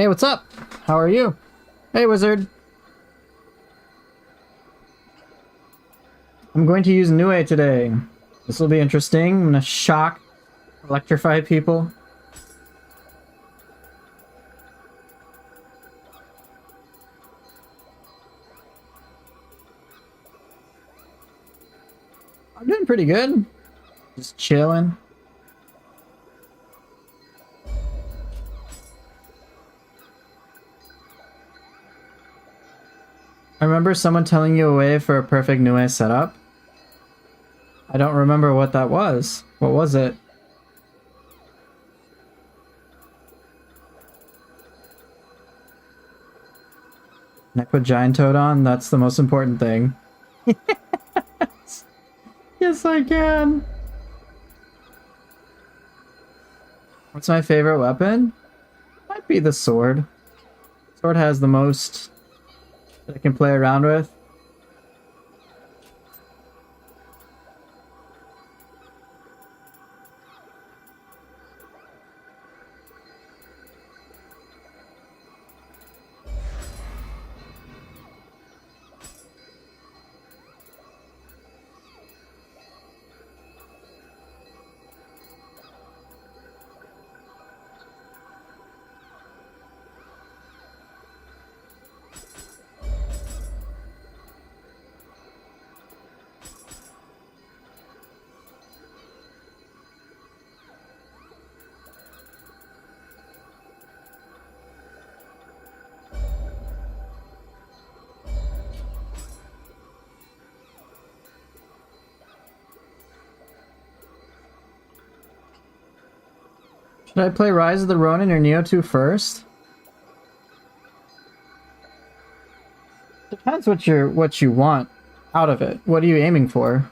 Hey, what's up? How are you? Hey, wizard. I'm going to use Nioh today. This will be interesting. I'm gonna shock, electrify people. I'm doing pretty good. Just chilling. I remember someone telling you a way for a perfect Nioh setup. I don't remember what that was. What was it? Can I put Giant Toad on? That's the most important thing. Yes, I can. What's my favorite weapon? Might be the sword. Sword has the most that I can play around with. Should I play Rise of the Ronin or Nioh 2 first? Depends what you want out of it. What are you aiming for?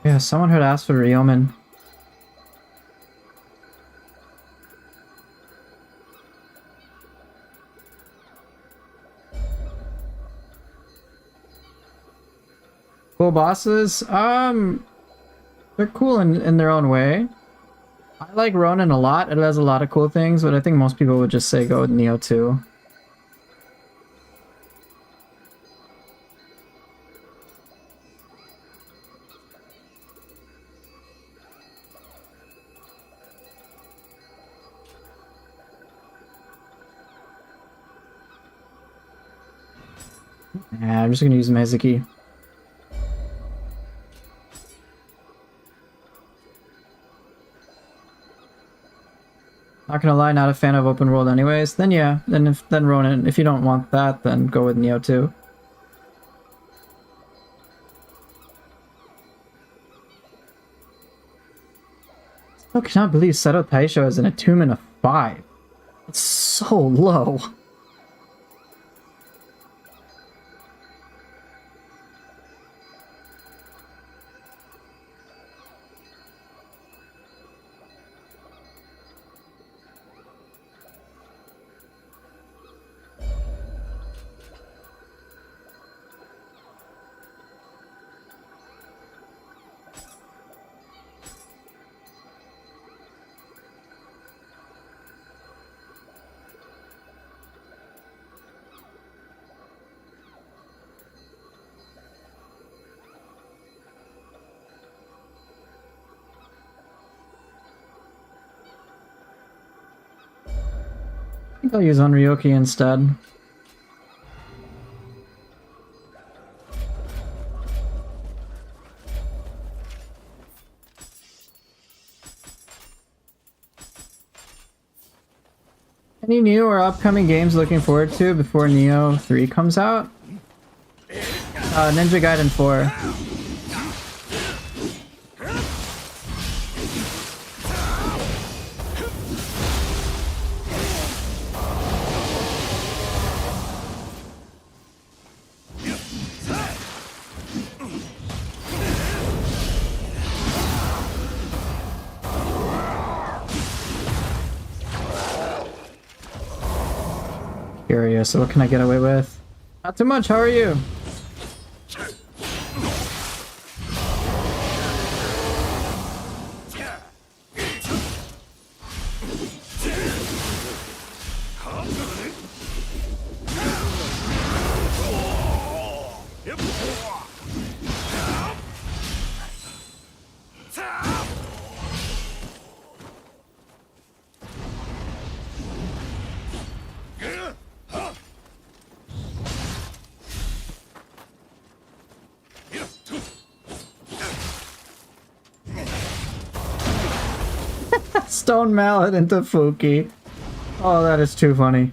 Yeah, someone had asked for Ryomen. Cool bosses? They're cool in their own way. I like Ronin a lot. It has a lot of cool things, but I think most people would just say go with Nioh 2. Yeah, I'm just gonna use Mezuki. Not gonna lie, not a fan of open world anyways. Then yeah, then Ronin. If you don't want that, then go with Nioh 2. I cannot believe Seto Taisho is an attunement of 5. It's so low. I think I'll use Onryoki instead. Any new or upcoming games looking forward to before Nioh 3 comes out? Ninja Gaiden 4. area, so what can I get away with? Not too much, how are you? Stone mallet into Fuki. Oh, that is too funny.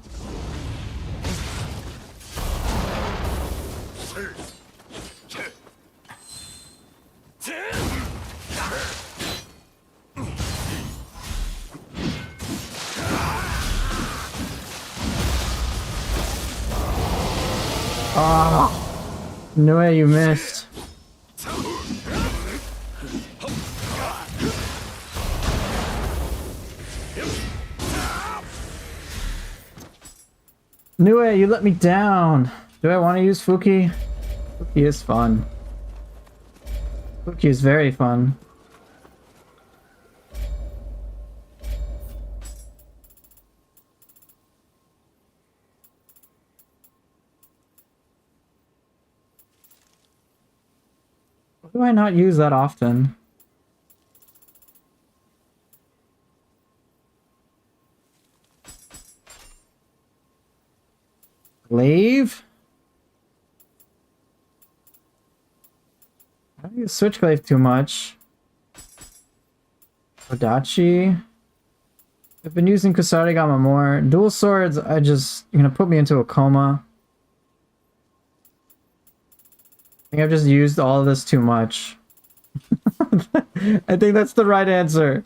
Oh, Nioh, you missed. Nioh, you let me down. Do I want to use Fuki? Fuki is fun. Fuki is very fun. Why do I not use that often? Glaive? I don't use Switch Glaive too much. Odachi. I've been using Kusarigama more. Dual swords, you're gonna put me into a coma. I think I've just used all of this too much. I think that's the right answer.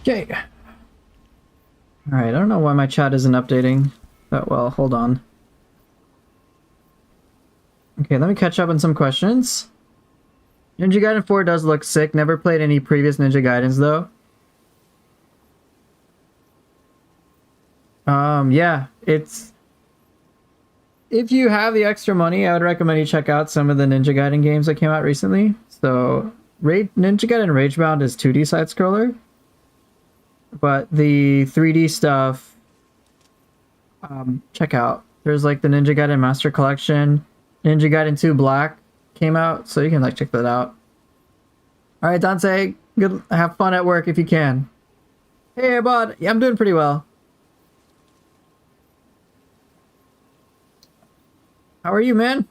Okay. Alright, I don't know why my chat isn't updating that well. Hold on. Okay, let me catch up on some questions. Ninja Gaiden 4 does look sick. Never played any previous Ninja Gaidens though. Yeah, it's... If you have the extra money, I would recommend you check out some of the Ninja Gaiden games that came out recently. So, Ninja Gaiden Ragebound is 2D side-scroller. But the 3D stuff, check out. There's like the Ninja Gaiden Master Collection. Ninja Gaiden 2 Black came out, so you can like check that out. Alright, Dante, have fun at work if you can. Hey, bud. Yeah, I'm doing pretty well. How are you, man?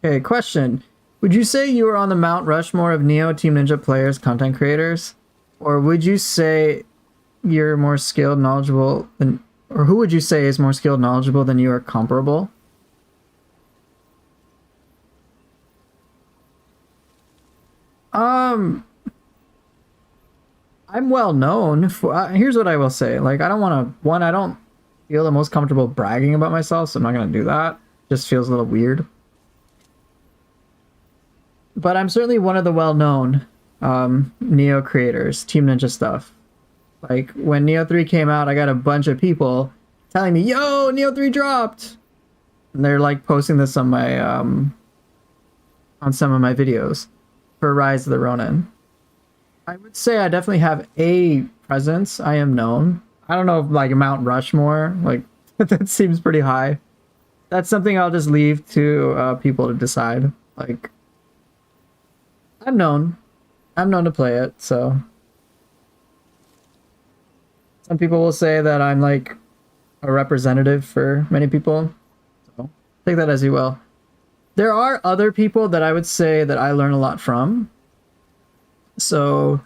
Okay, question. Would you say you were on the Mount Rushmore of Nioh Team Ninja players, content creators? Or would you say you're more skilled, knowledgeable than... Or who would you say is more skilled, knowledgeable than you are comparable? I'm well known for... here's what I will say. Like, I don't want to... One, I don't feel the most comfortable bragging about myself, so I'm not going to do that. Just feels a little weird. But I'm certainly one of the well-known Nioh creators, Team Ninja stuff. Like, when Nioh 3 came out, I got a bunch of people telling me, yo, Nioh 3 dropped! And they're, like, posting this on my, on some of my videos for Rise of the Ronin. I would say I definitely have a presence. I am known. I don't know if, like, Mount Rushmore, like, that seems pretty high. That's something I'll just leave to people to decide. Like, I'm known. I'm known to play it, so... Some people will say that I'm, like, a representative for many people. So, take that as you will. There are other people that I would say that I learn a lot from. So,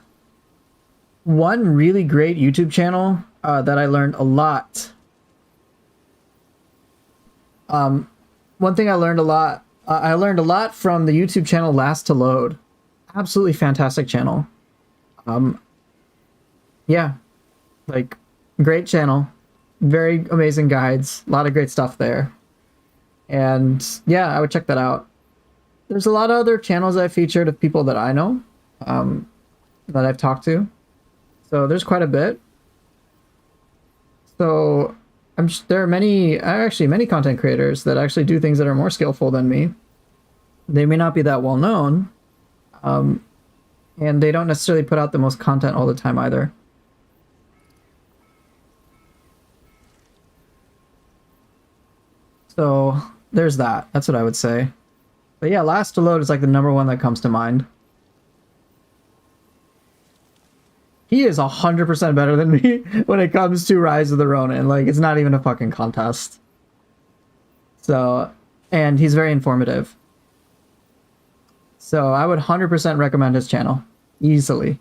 one really great YouTube channel that I learned a lot. One thing I learned a lot from the YouTube channel Last to Load. Absolutely fantastic channel. Yeah, like great channel, very amazing guides, a lot of great stuff there. And yeah, I would check that out. There's a lot of other channels I featured of people that I know, that I've talked to. So there's quite a bit. So there are many content creators that actually do things that are more skillful than me. They may not be that well known, and they don't necessarily put out the most content all the time either. So there's that. That's what I would say. But yeah, Last to Load is like the number one that comes to mind. He is 100% better than me when it comes to Rise of the Ronin. Like, it's not even a fucking contest. So, and he's very informative. So I would 100% recommend his channel. Easily.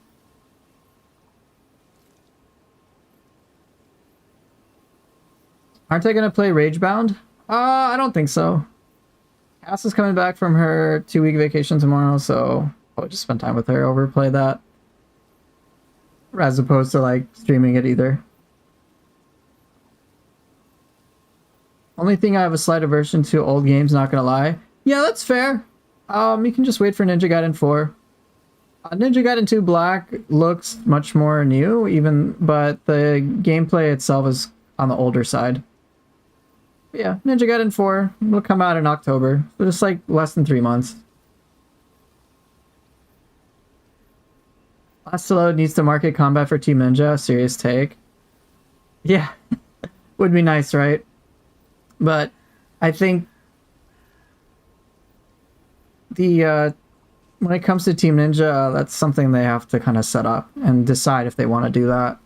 Aren't I going to play Ragebound? I don't think so. Cass is coming back from her 2-week vacation tomorrow, so I'll just spend time with her, overplay that. As opposed to, like, streaming it either. Only thing I have a slight aversion to old games, not gonna lie. Yeah, that's fair. You can just wait for Ninja Gaiden 4. Ninja Gaiden 2 Black looks much more new, but the gameplay itself is on the older side. But yeah, Ninja Gaiden 4 will come out in October, so just like less than 3 months. Last to Load needs to market combat for Team Ninja. Serious take. Yeah, would be nice, right? But I think the when it comes to Team Ninja, that's something they have to kind of set up and decide if they want to do that.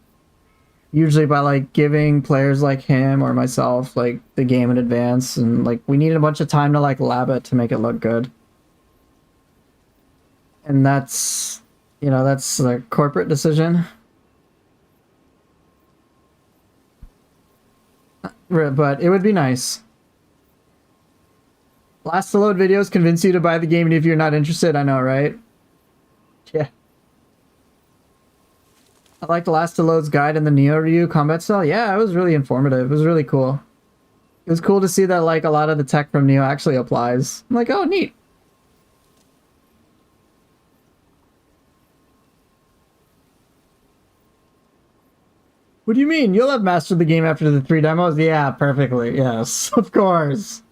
Usually by like giving players like him or myself like the game in advance, and like we need a bunch of time to like lab it to make it look good. And that's, you know, that's a corporate decision. But it would be nice. Last to Load videos convince you to buy the game and if you're not interested. I know, right? Yeah. I liked Last to Load's guide in the Nioh Ryu combat style. Yeah, it was really informative. It was really cool. It was cool to see that like a lot of the tech from Nioh actually applies. I'm like, oh, neat. What do you mean? You'll have mastered the game after the 3 demos? Yeah, perfectly. Yes, of course.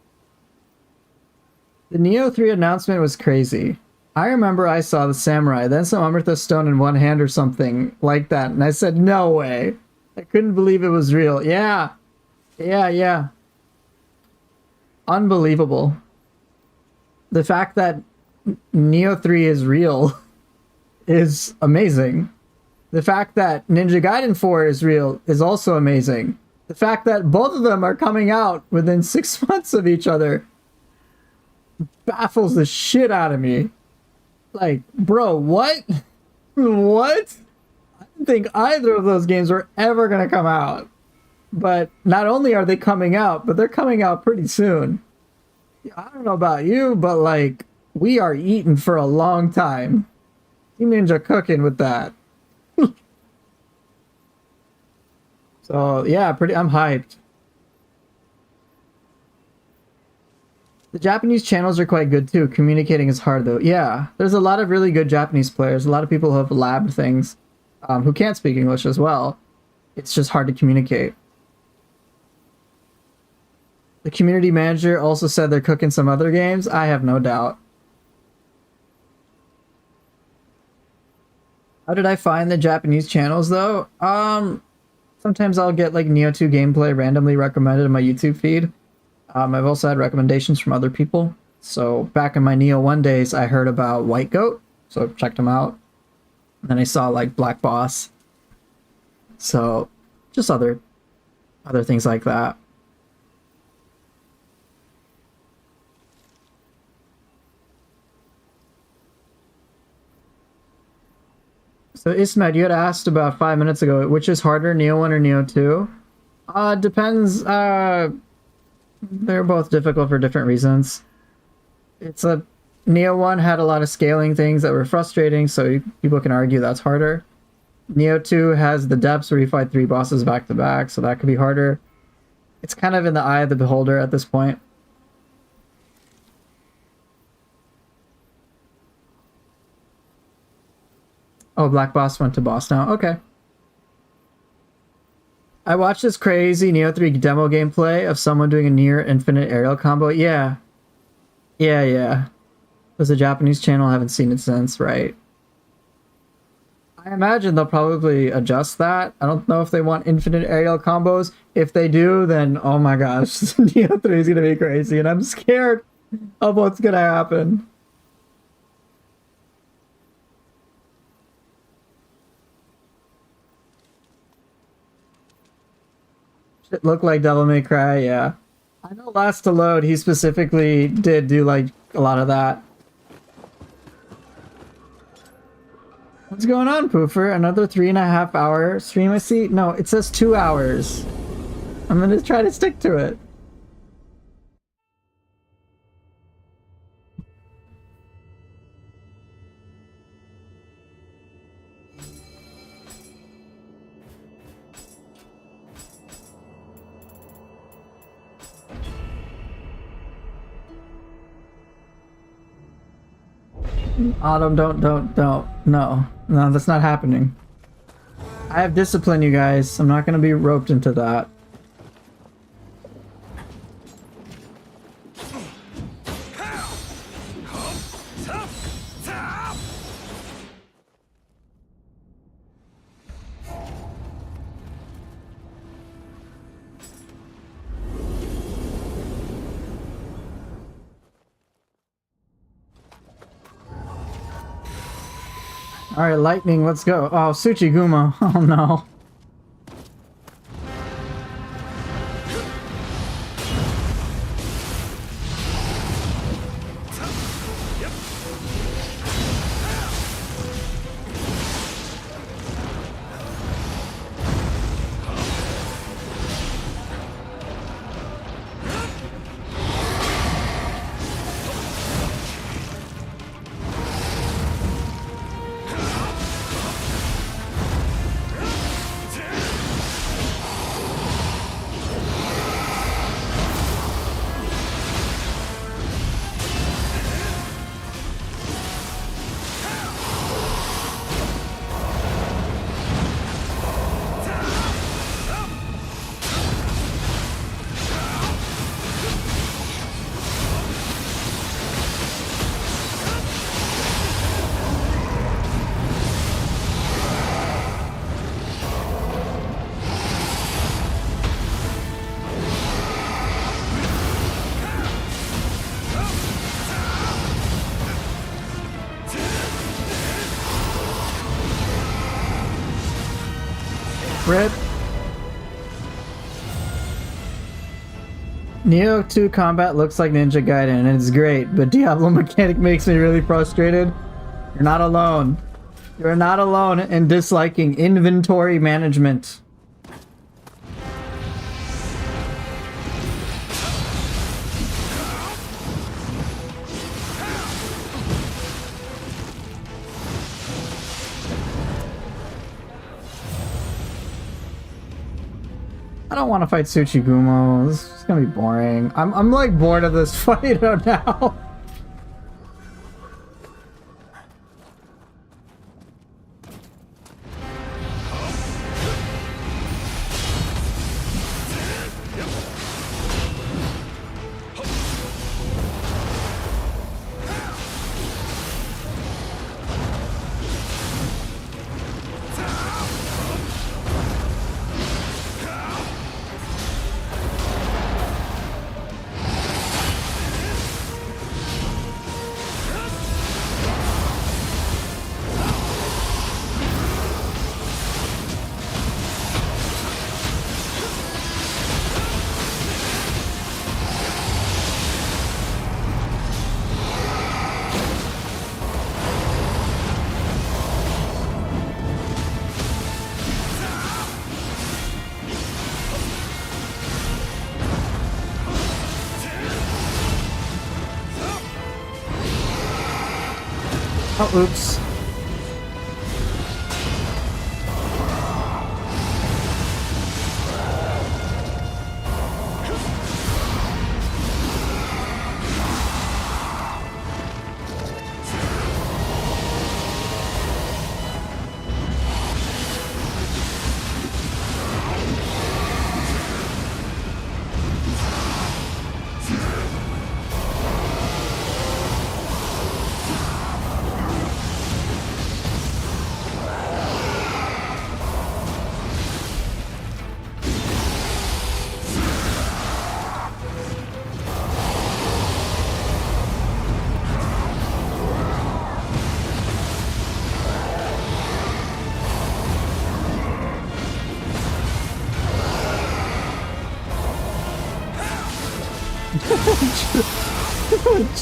The Nioh 3 announcement was crazy. I remember I saw the samurai, then some Amartha stone in one hand or something like that, and I said, no way. I couldn't believe it was real. Yeah. Yeah. Unbelievable. The fact that Nioh 3 is real is amazing. The fact that Ninja Gaiden 4 is real is also amazing. The fact that both of them are coming out within 6 months of each other baffles the shit out of me. Like, bro, what? What? I didn't think either of those games were ever going to come out. But not only are they coming out, but they're coming out pretty soon. I don't know about you, but like, we are eating for a long time. Team Ninja cooking with that. So yeah, I'm hyped. The Japanese channels are quite good too. Communicating is hard though. Yeah, there's a lot of really good Japanese players. A lot of people who have labbed things, who can't speak English as well. It's just hard to communicate. The community manager also said they're cooking some other games. I have no doubt. How did I find the Japanese channels though? Sometimes I'll get like Nioh 2 gameplay randomly recommended in my YouTube feed. I've also had recommendations from other people. So back in my Nioh 1 days, I heard about White Goat, so checked him out. And then I saw like Black Boss. So just other things like that. So Ismet, you had asked about 5 minutes ago, which is harder, Nioh 1 or Nioh 2? Depends. They're both difficult for different reasons. It's a Nioh 1 had a lot of scaling things that were frustrating, so people can argue that's harder. Nioh 2 has the depths where you fight 3 bosses back to back, so that could be harder. It's kind of in the eye of the beholder at this point. Oh, Black Boss went to boss now. Okay. I watched this crazy Nioh 3 demo gameplay of someone doing a near infinite aerial combo. Yeah. Yeah. It was a Japanese channel. I haven't seen it since, right? I imagine they'll probably adjust that. I don't know if they want infinite aerial combos. If they do, then oh my gosh, Nioh 3 is gonna be crazy, and I'm scared of what's gonna happen. It looked like Devil May Cry, yeah. I know last to load, he specifically did do like a lot of that. What's going on, Poofer? Another 3.5 hour stream I see? No, it says 2 hours. I'm gonna try to stick to it. Autumn, don't. No, that's not happening. I have discipline, you guys. I'm not gonna be roped into that. Alright, lightning, let's go. Oh, Tsuchigumo. Oh no. Rip. Nioh 2 combat looks like Ninja Gaiden and it's great, but Diablo mechanic makes me really frustrated. You're not alone. You're not alone in disliking inventory management. I don't want to fight Tsuchigumo. This is gonna be boring. I'm like bored of this fight now. Oh, oops.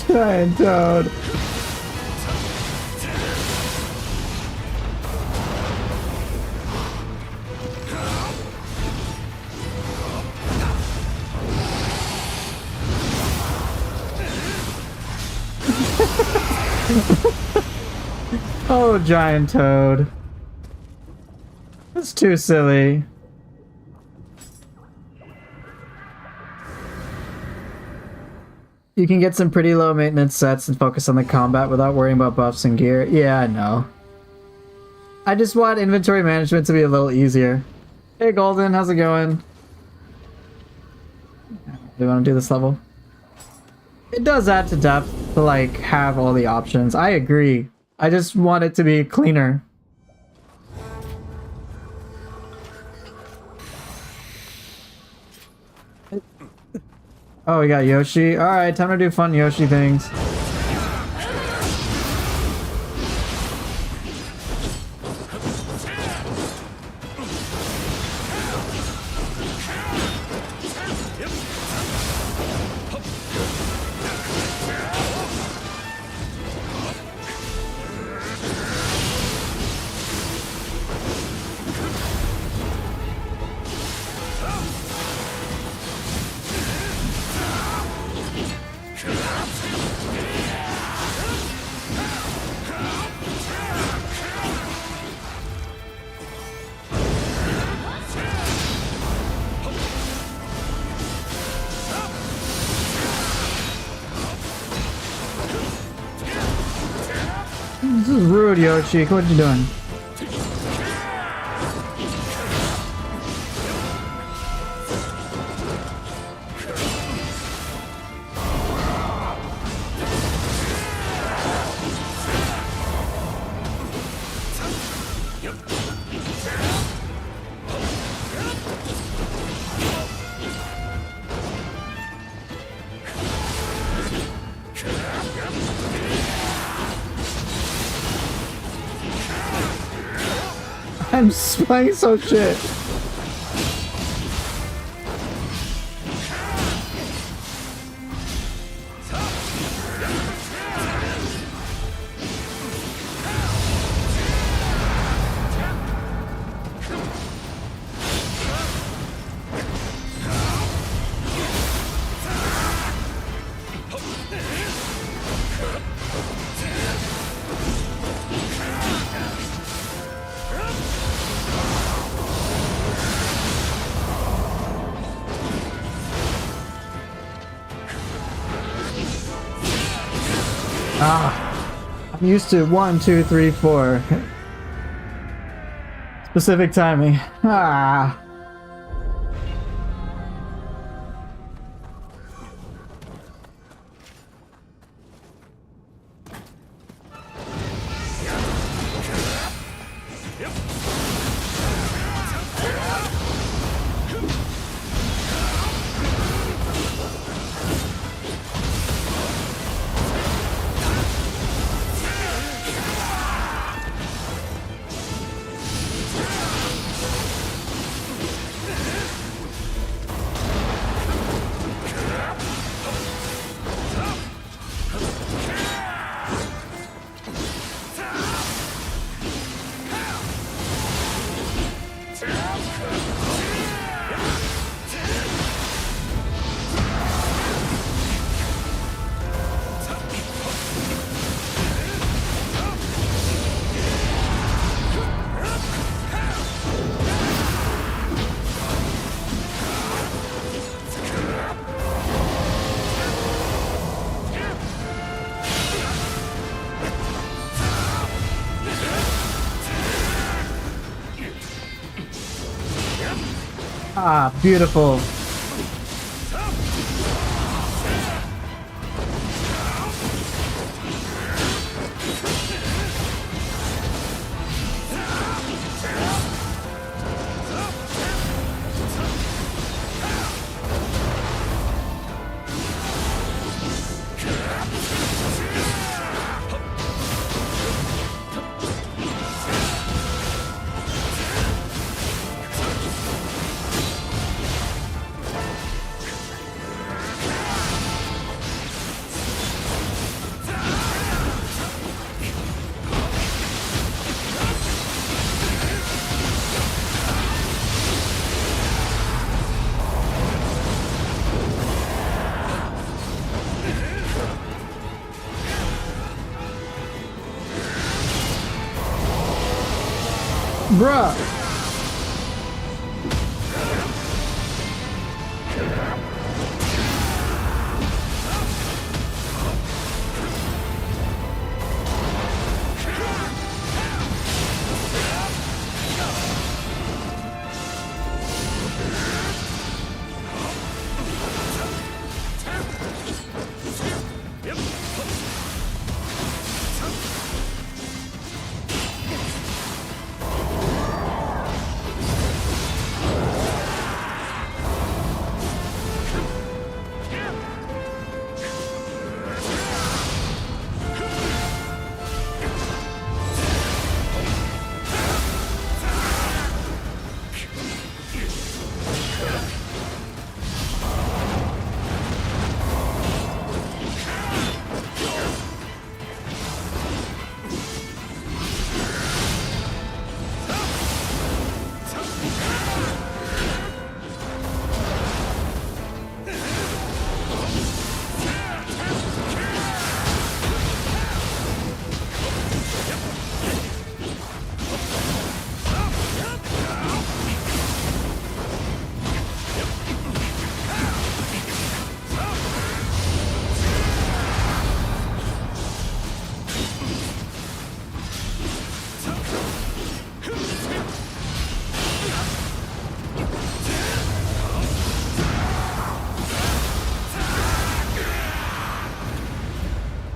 Giant toad. Oh, giant toad. That's too silly. You can get some pretty low maintenance sets and focus on the combat without worrying about buffs and gear. Yeah, I know. I just want inventory management to be a little easier. Hey Golden, how's it going? Do you want to do this level? It does add to depth to like have all the options. I agree. I just want it to be cleaner. Oh, we got Yoshi. Alright, time to do fun Yoshi things. This is rude, Yoshi. What are you doing? I'm playing so shit. I'm used to 1, 2, 3, 4. Specific timing. Ah. Ah, beautiful. Bruh.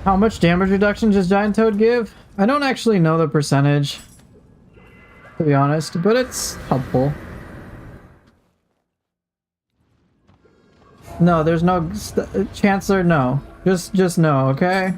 How much damage reduction does Giant Toad give? I don't actually know the percentage, to be honest, but it's helpful. No, there's no Chancellor, no. Just no, okay?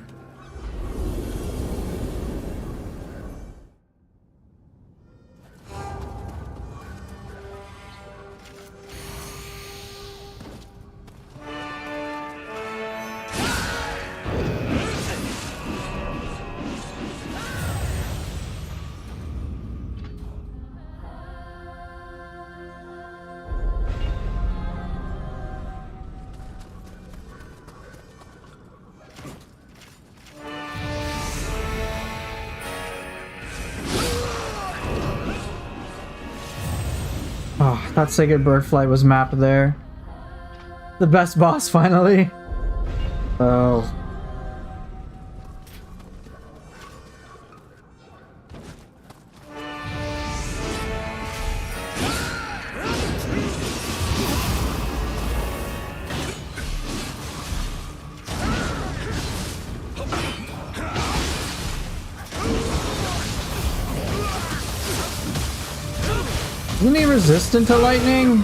Oh, that Sacred Bird Flight was mapped there. The best boss, finally. Oh. Isn't he resistant to lightning?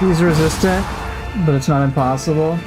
He's resistant. but it's not impossible.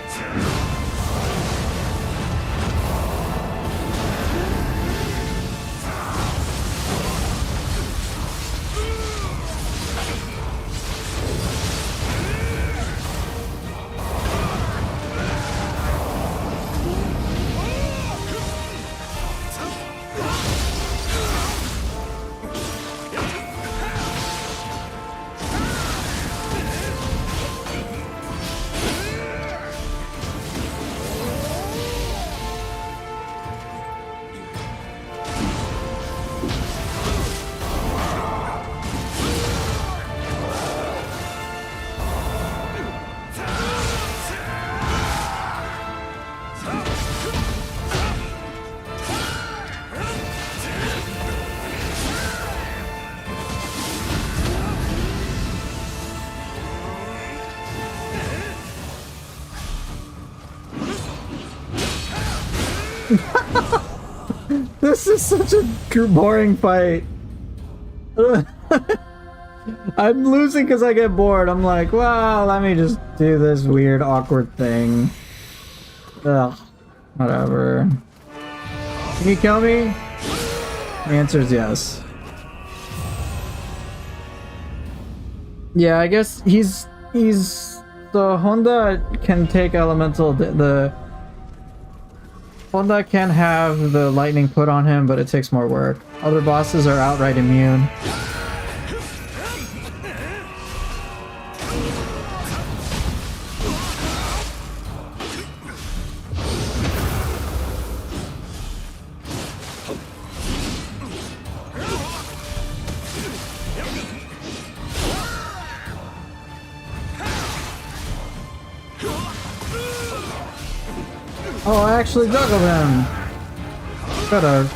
This is such a boring fight. I'm losing because I get bored. I'm like, well, let me just do this weird, awkward thing. Ugh. Whatever. Can you kill me? The answer is yes. Yeah, I guess he's the Honda can take elemental. The Honda can have the lightning put on him, but it takes more work. Other bosses are outright immune. Oh, I actually juggled him. Better.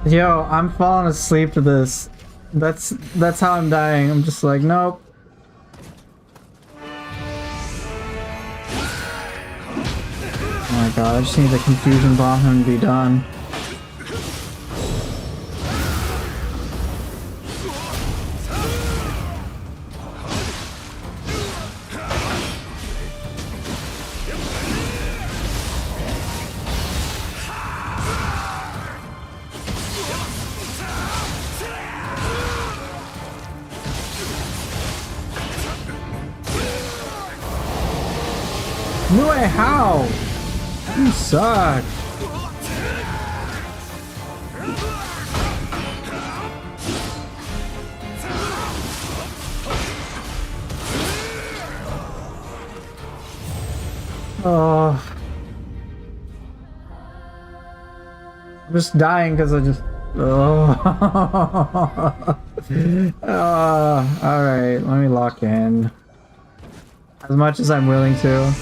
Yo, I'm falling asleep to this. That's how I'm dying. I'm just like, nope. Oh my god, I just need the confusion bomb and be done. Nioh, how? You suck. Oh, I'm just dying because I just. Oh. All right. Let me lock in as much as I'm willing to.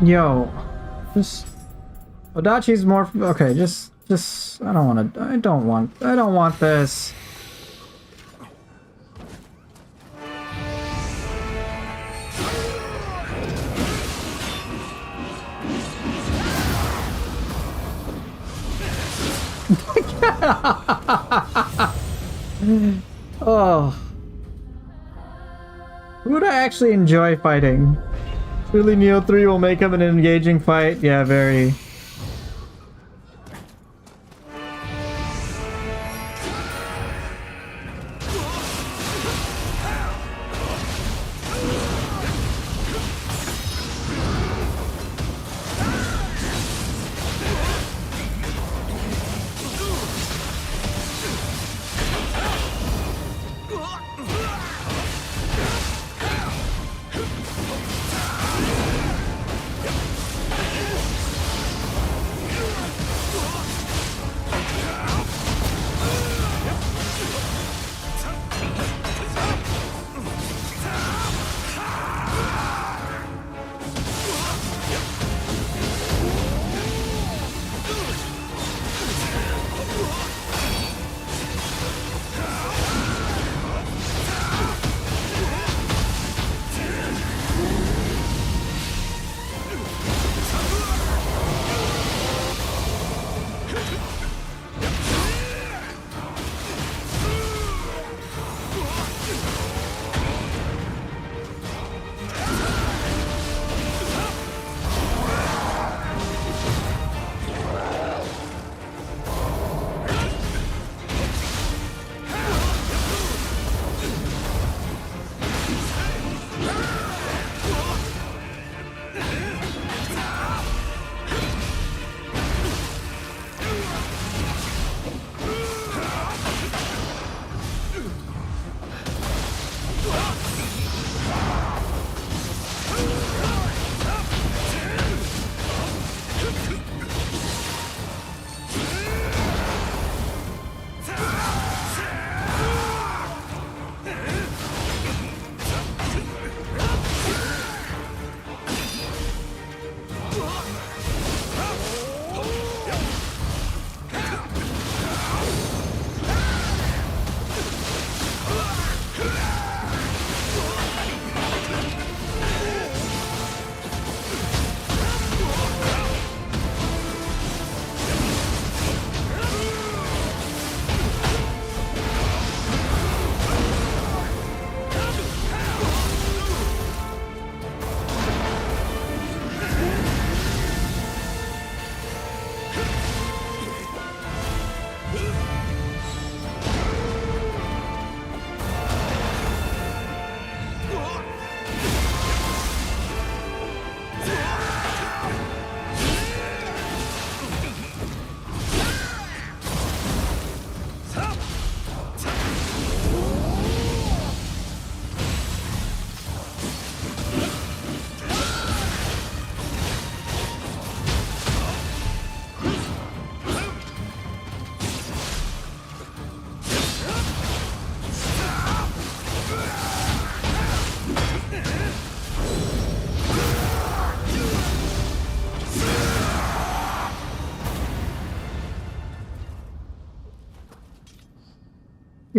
Yo, just Odachi's more okay. Just I don't want to. I don't want this. Oh, who would I actually enjoy fighting? Surely Nioh 3 will make him an engaging fight. Yeah, very.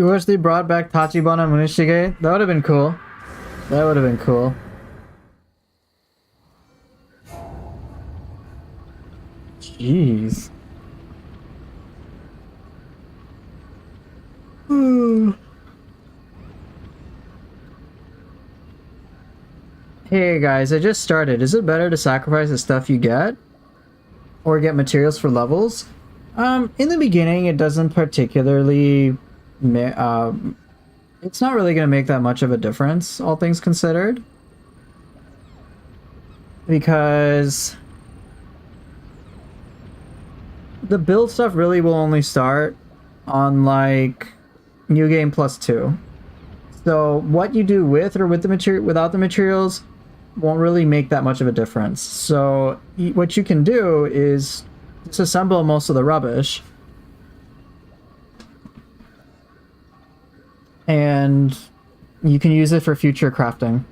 You wish they brought back Tachibana Munishige? That would have been cool. That would have been cool. Jeez. Hey guys, I just started. Is it better to sacrifice the stuff you get? Or get materials for levels? In the beginning, it doesn't particularly... it's not really going to make that much of a difference, all things considered. Because... the build stuff really will only start on, like, New Game +2. So, what you do with or with the without the materials won't really make that much of a difference. So what you can do is disassemble most of the rubbish and you can use it for future crafting.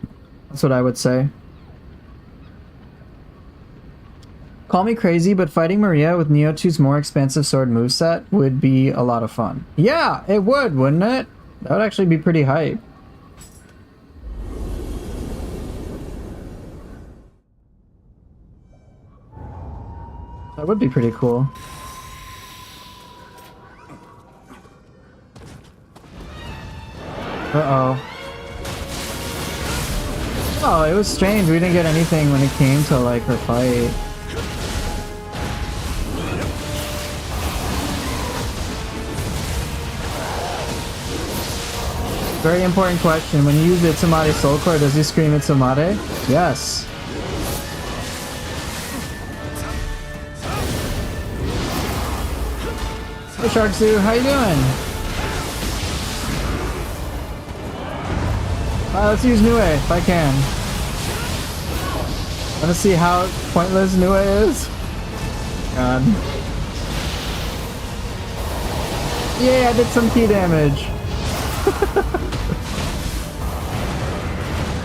That's what I would say. Call me crazy, but fighting Maria with Nioh 2's more expansive sword moveset would be a lot of fun. Yeah, it would, wouldn't it? That would actually be pretty hype. That would be pretty cool. Uh-oh. Oh, it was strange. We didn't get anything when it came to, like, her fight. Very important question. When you use Itsumade Soul Core, does he scream Itsumade? Yes. Hey Shark Zoo, how you doing? Let's use Nioh if I can. Wanna see how pointless Nioh is? God. Yay, I did some key damage.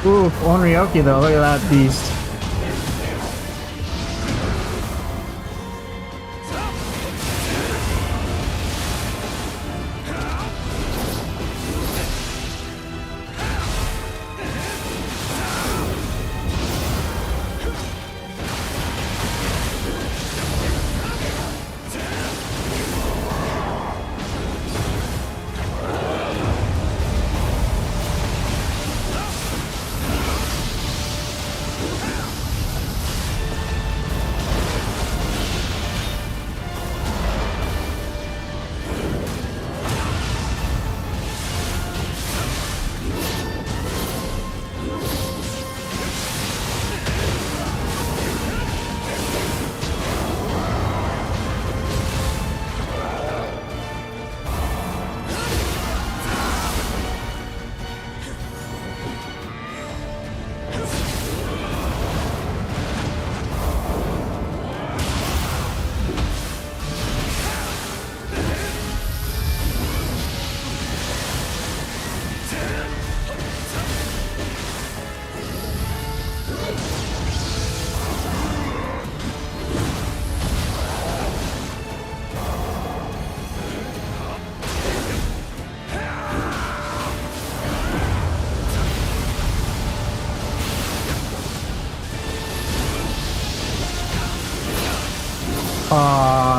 Ooh, Onryoki though, look at that beast.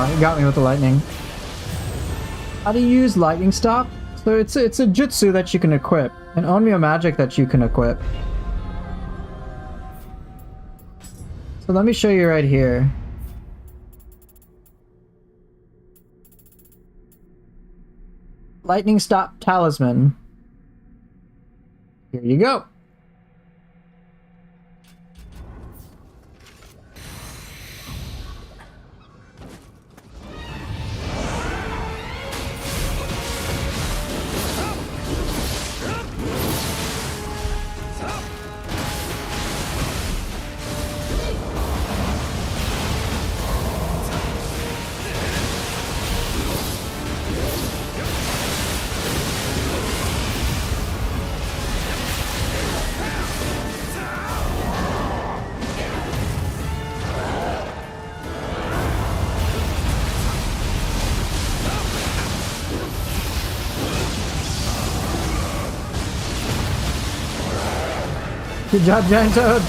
He got me with the lightning. How do you use lightning stop? So it's a jutsu that you can equip, an Onmyo magic that you can equip. So let me show you right here. Lightning stop talisman. Here you go. Good job, Giant Toad.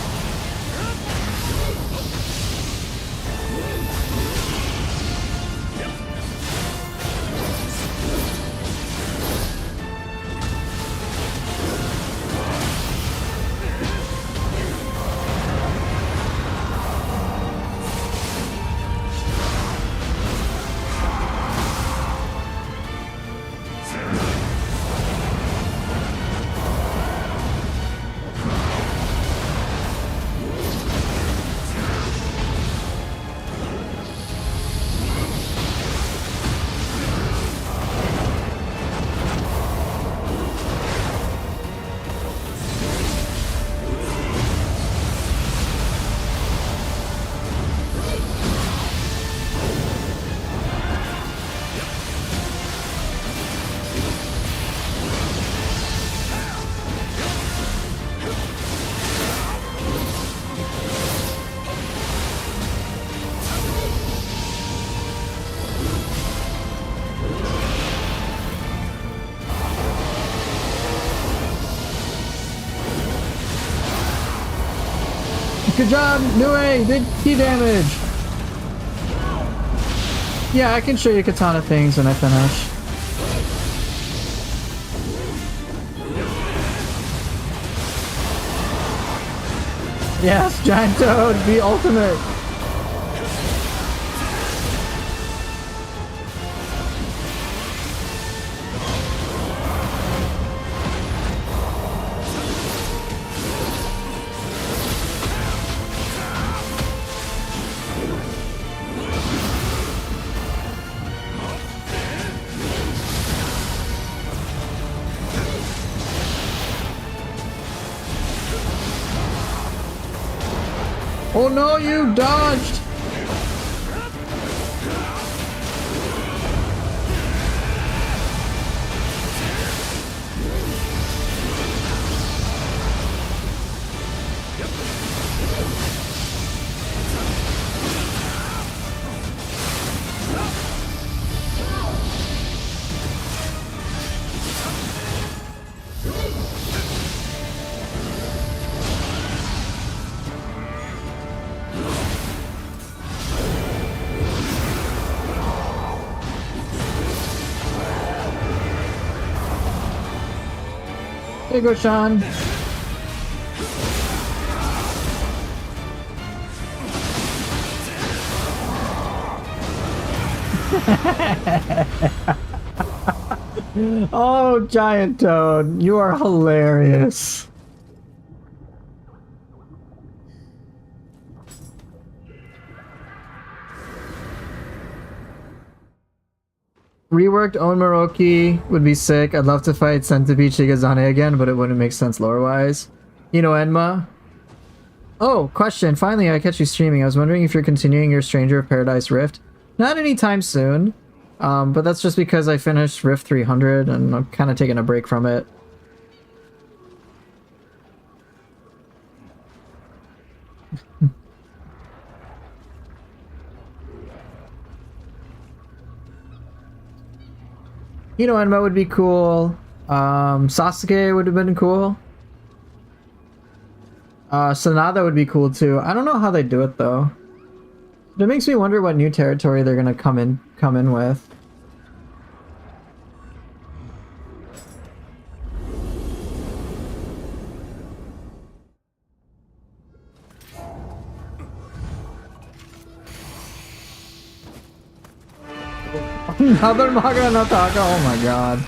Good job, Nioh! Big key damage! Yeah, I can show you katana things when I finish. Yes, Giant Toad, the ultimate! Oh no, you dodged! There you go, Sean. Oh, Giant Toad, you are hilarious. Reworked Onmaroki would be sick. I'd love to fight Centipede Shigazane again, but it wouldn't make sense lore-wise. You know, Enma? Oh, question. Finally, I catch you streaming. I was wondering if you're continuing your Stranger of Paradise Rift. Not anytime soon, but that's just because I finished Rift 300 and I'm kind of taking a break from it. You know, Enma would be cool. Sasuke would have been cool. Sanada would be cool too. I don't know how they do it though. It makes me wonder what new territory they're gonna come in with. Another Maga no Taka, oh my god.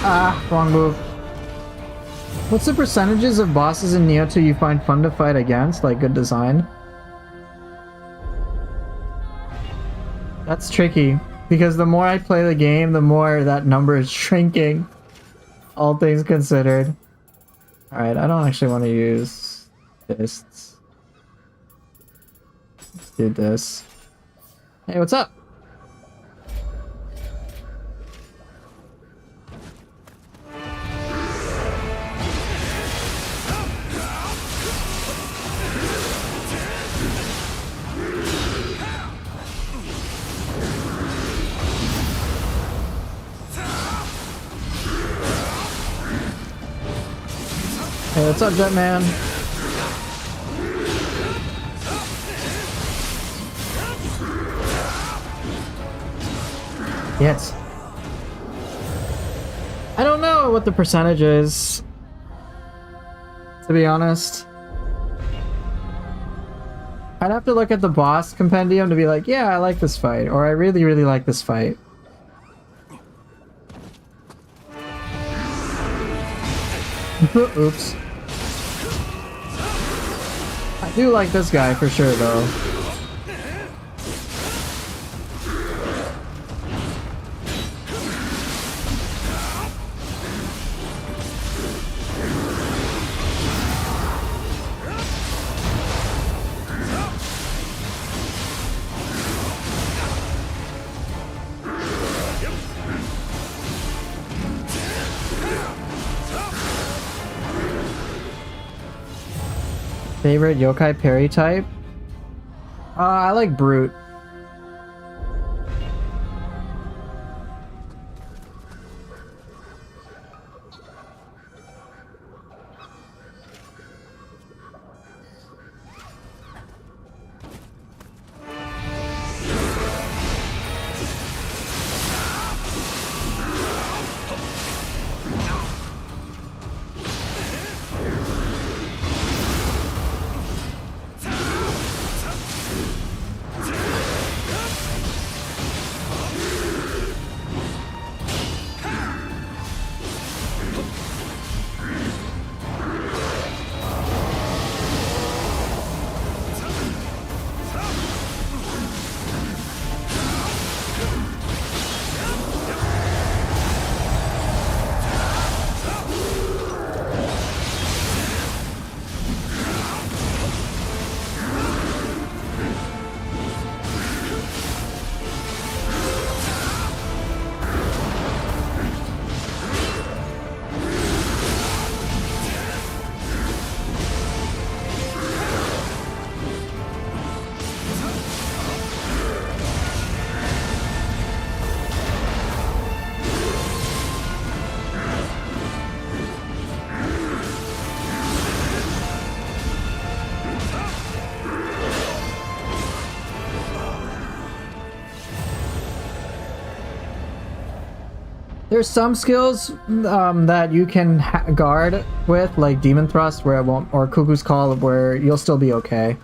Ah, wrong move. What's the percentages of bosses in Nioh 2 you find fun to fight against? Like good design? That's tricky. Because the more I play the game, the more that number is shrinking. All things considered. Alright, I don't actually want to use fists. Let's do this. Hey, what's up? Hey, what's up, Jetman? Yes. I don't know what the percentage is, to be honest. I'd have to look at the boss compendium to be like, yeah, I like this fight, or I really, really like this fight. Oops. I do like this guy for sure, though. Favorite yokai parry type? I like brute. There's some skills that you can guard with, like Demon Thrust, where it won't, or Cuckoo's Call, where you'll still be okay.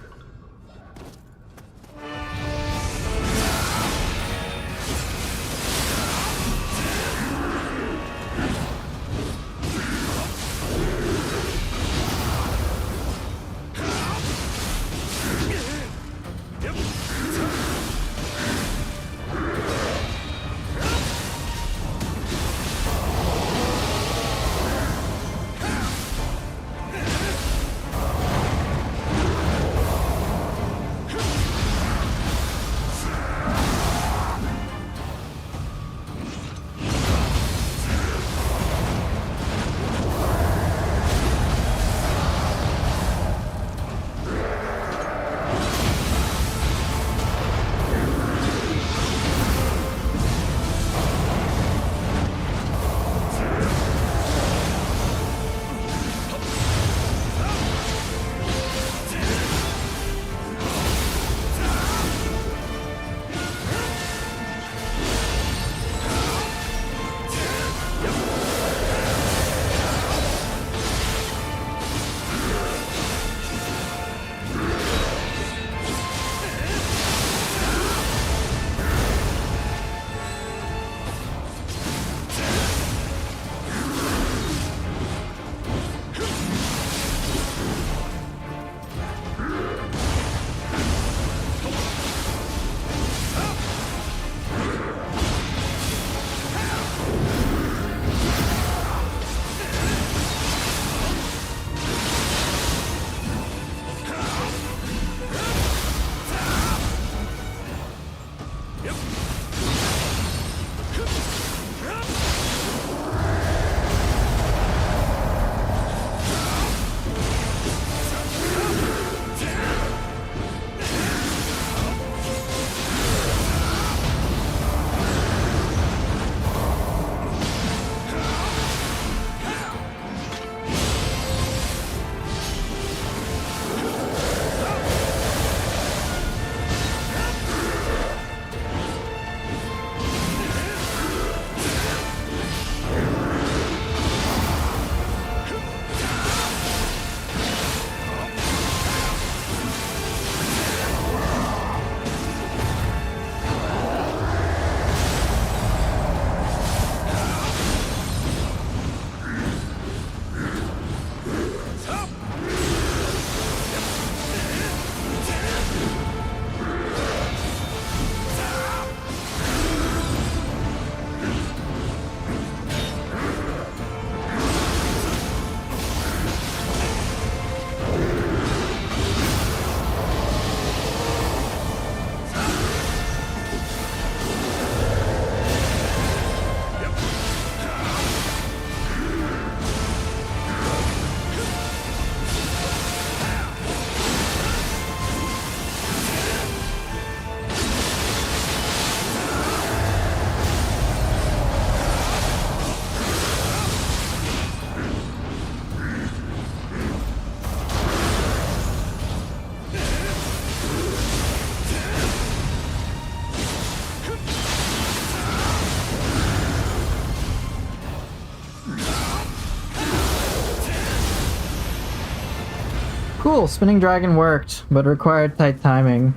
cool. Spinning Dragon worked, but required tight timing.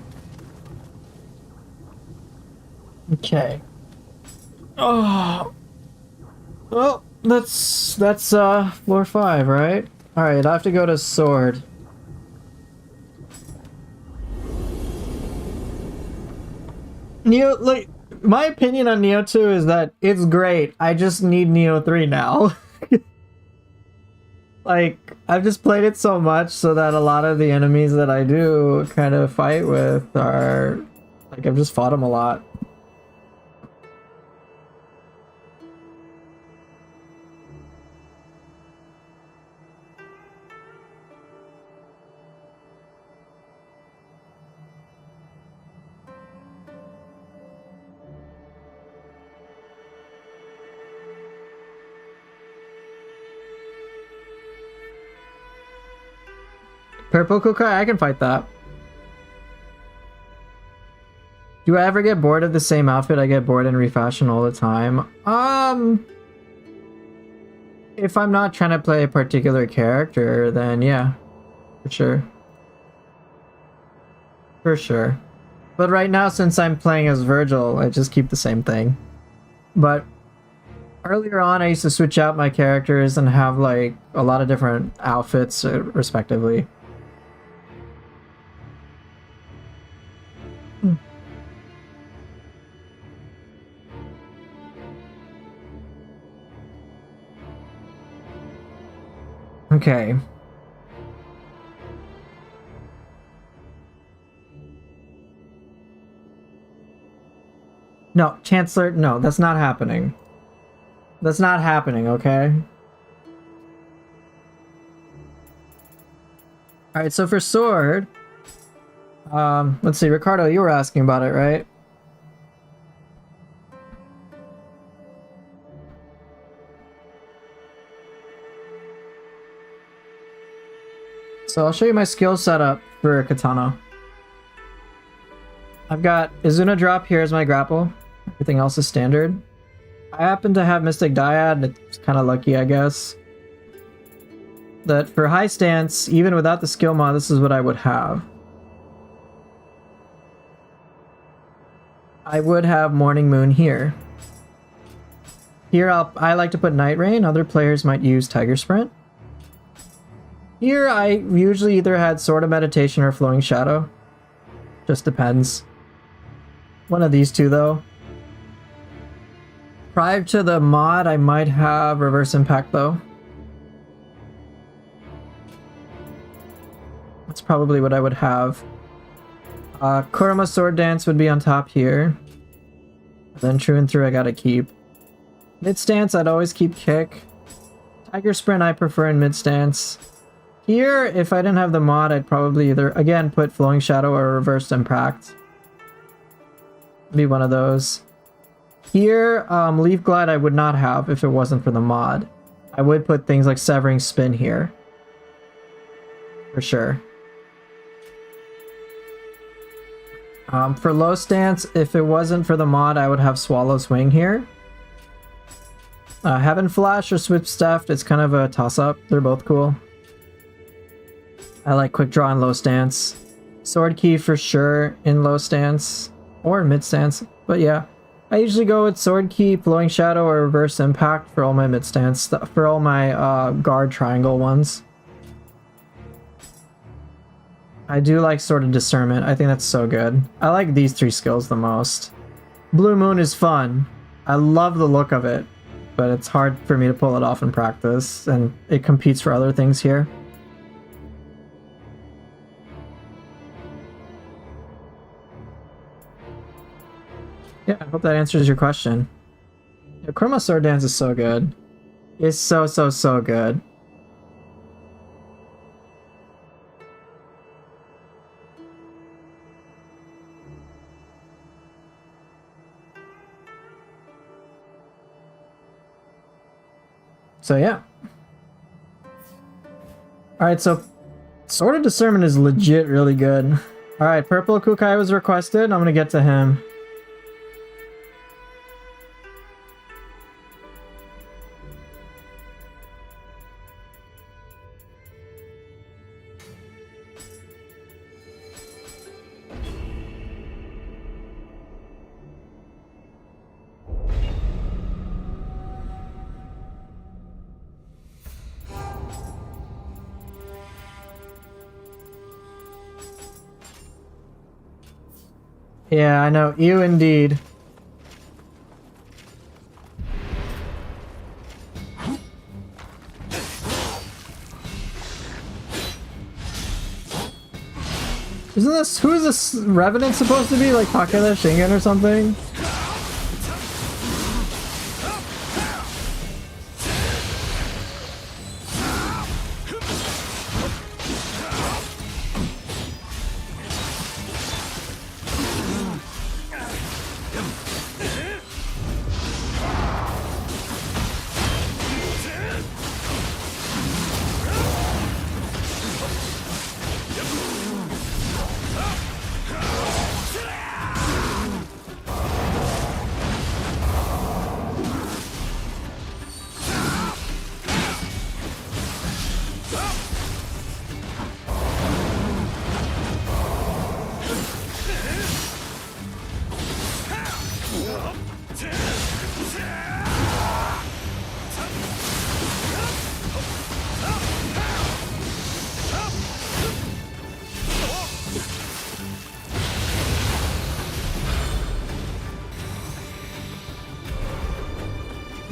Okay. Oh. Well, that's floor 5, right? Alright, I have to go to sword. Nioh, like, my opinion on Nioh 2 is that it's great. I just need Nioh 3 now. Like, I've just played it so much so that a lot of the enemies that I do kind of fight with are... Like, I've just fought them a lot. Purple Kukai, I can fight that. Do I ever get bored of the same outfit? I get bored and refashion all the time. If I'm not trying to play a particular character, then yeah, for sure. For sure. But right now, since I'm playing as Virgil, I just keep the same thing. But earlier on, I used to switch out my characters and have like a lot of different outfits, respectively. Okay. No, Chancellor, no, that's not happening. That's not happening, okay? Alright, so for sword... let's see, Ricardo, you were asking about it, right? So I'll show you my skill setup for Katana. I've got Izuna drop here as my grapple. Everything else is standard. I happen to have Mystic Dyad, and it's kind of lucky, I guess. That for high stance, even without the skill mod, this is what I would have. I would have Morning Moon here. Here I like to put Night Rain. Other players might use Tiger Sprint. Here I usually either had Sword of Meditation or Flowing Shadow. Just depends. One of these two though. Prior to the mod, I might have Reverse Impact though. That's probably what I would have. Kurama Sword Dance would be on top here. Then True and Through I gotta keep. Mid Stance I'd always keep Kick. Tiger Sprint I prefer in Mid Stance. Here, if I didn't have the mod, I'd probably either, again, put Flowing Shadow or Reversed Impact. Be one of those. Here, Leaf Glide I would not have if it wasn't for the mod. I would put things like Severing Spin here. For sure. For low stance, if it wasn't for the mod, I would have Swallow Swing here. Heaven Flash or Swift Staff, it's kind of a toss-up. They're both cool. I like Quick Draw and low stance. Sword Key for sure in low stance. Or mid stance. But yeah. I usually go with Sword Key, Flowing Shadow, or Reverse Impact for all my mid stance stuff. For all my guard triangle ones. I do like Sword of Discernment. I think that's so good. I like these three skills the most. Blue Moon is fun. I love the look of it. But it's hard for me to pull it off in practice. And it competes for other things here. Yeah, I hope that answers your question. Yeah, Chroma Sword Dance is so good. It's so good. So yeah. Alright, so Sword of Discernment is legit really good. Alright, Purple Kukai was requested. I'm gonna get to him. Yeah, I know. You indeed. Isn't this... Who is this Revenant supposed to be? Like Takeda Shingen or something?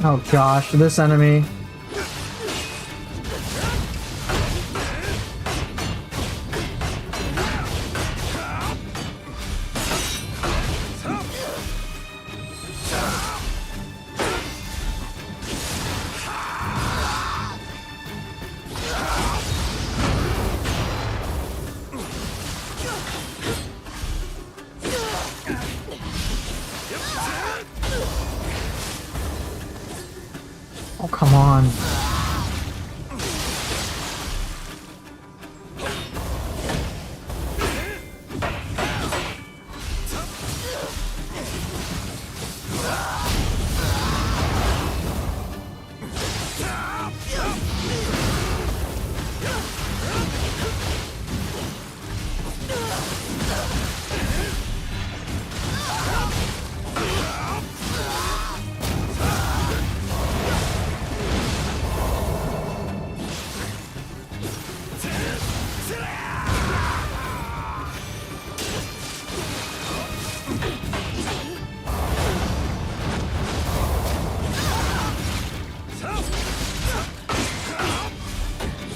Oh gosh, this enemy. Oh, come on.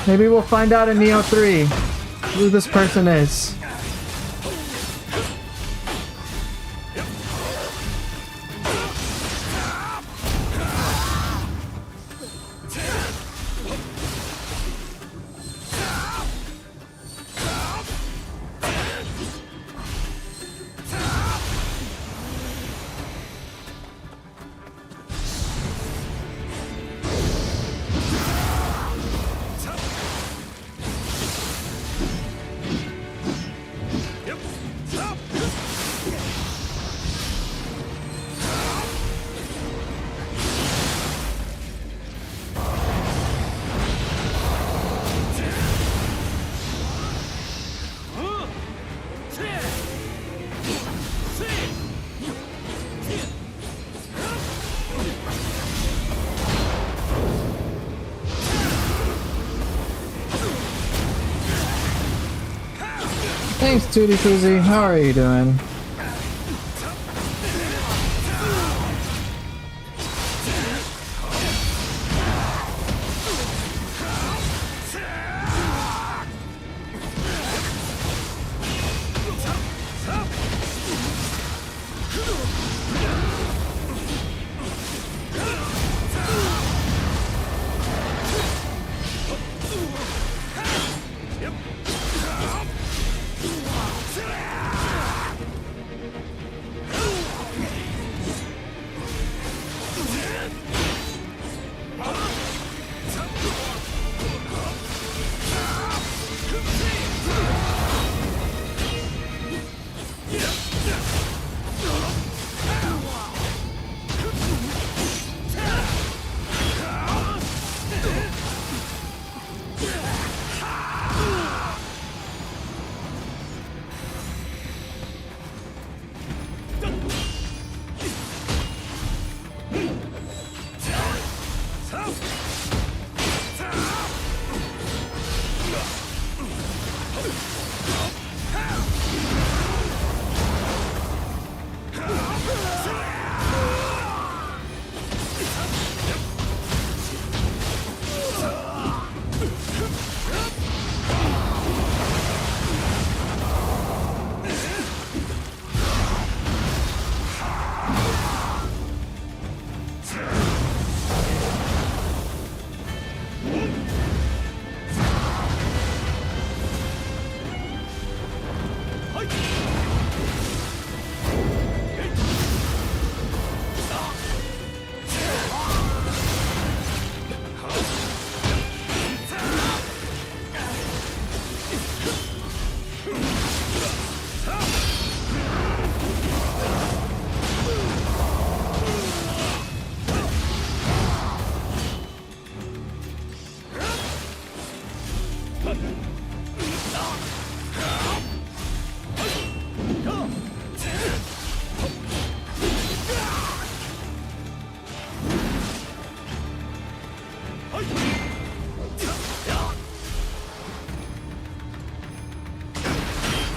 Maybe we'll find out in Nioh 3 who this person is. Thanks, Tootie Koozie. How are you doing?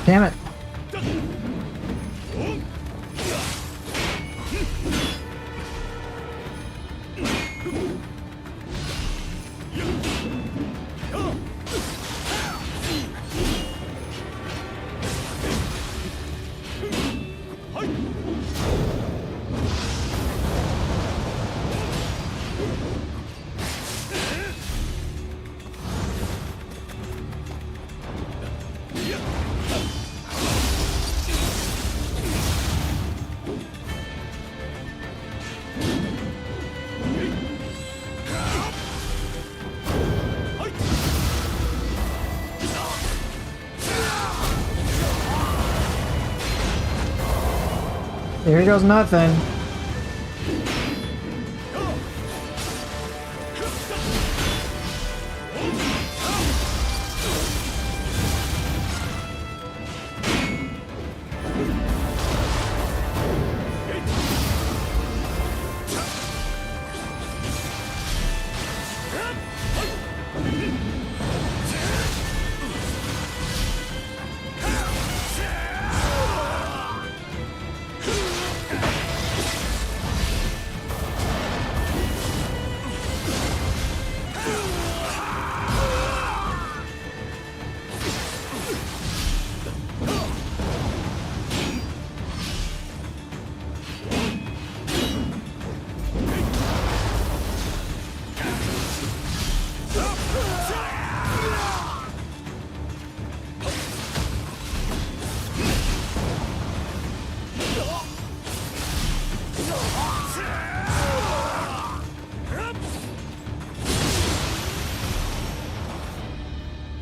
Damn it. Here goes nothing.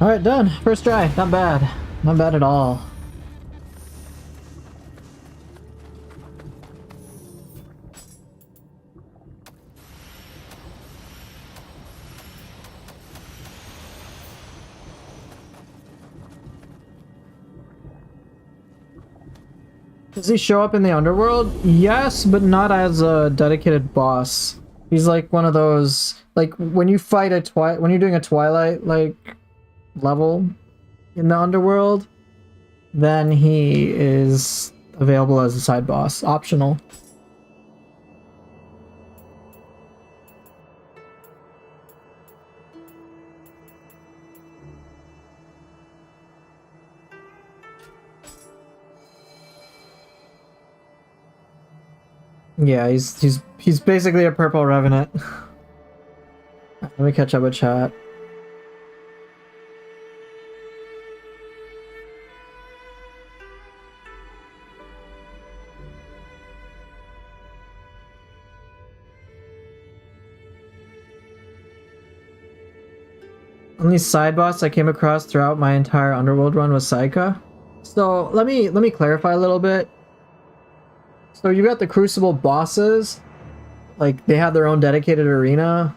Alright, done. First try. Not bad. Not bad at all. Does he show up in the underworld? Yes, but not as a dedicated boss. He's like one of those, like when you fight when you're doing a Twilight like level in the underworld, then he is available as a side boss, optional. Yeah, he's basically a purple revenant. Let me catch up with chat. Only side boss I came across throughout my entire underworld run was Saika. So let me clarify a little bit. So you got the Crucible bosses, like they have their own dedicated arena.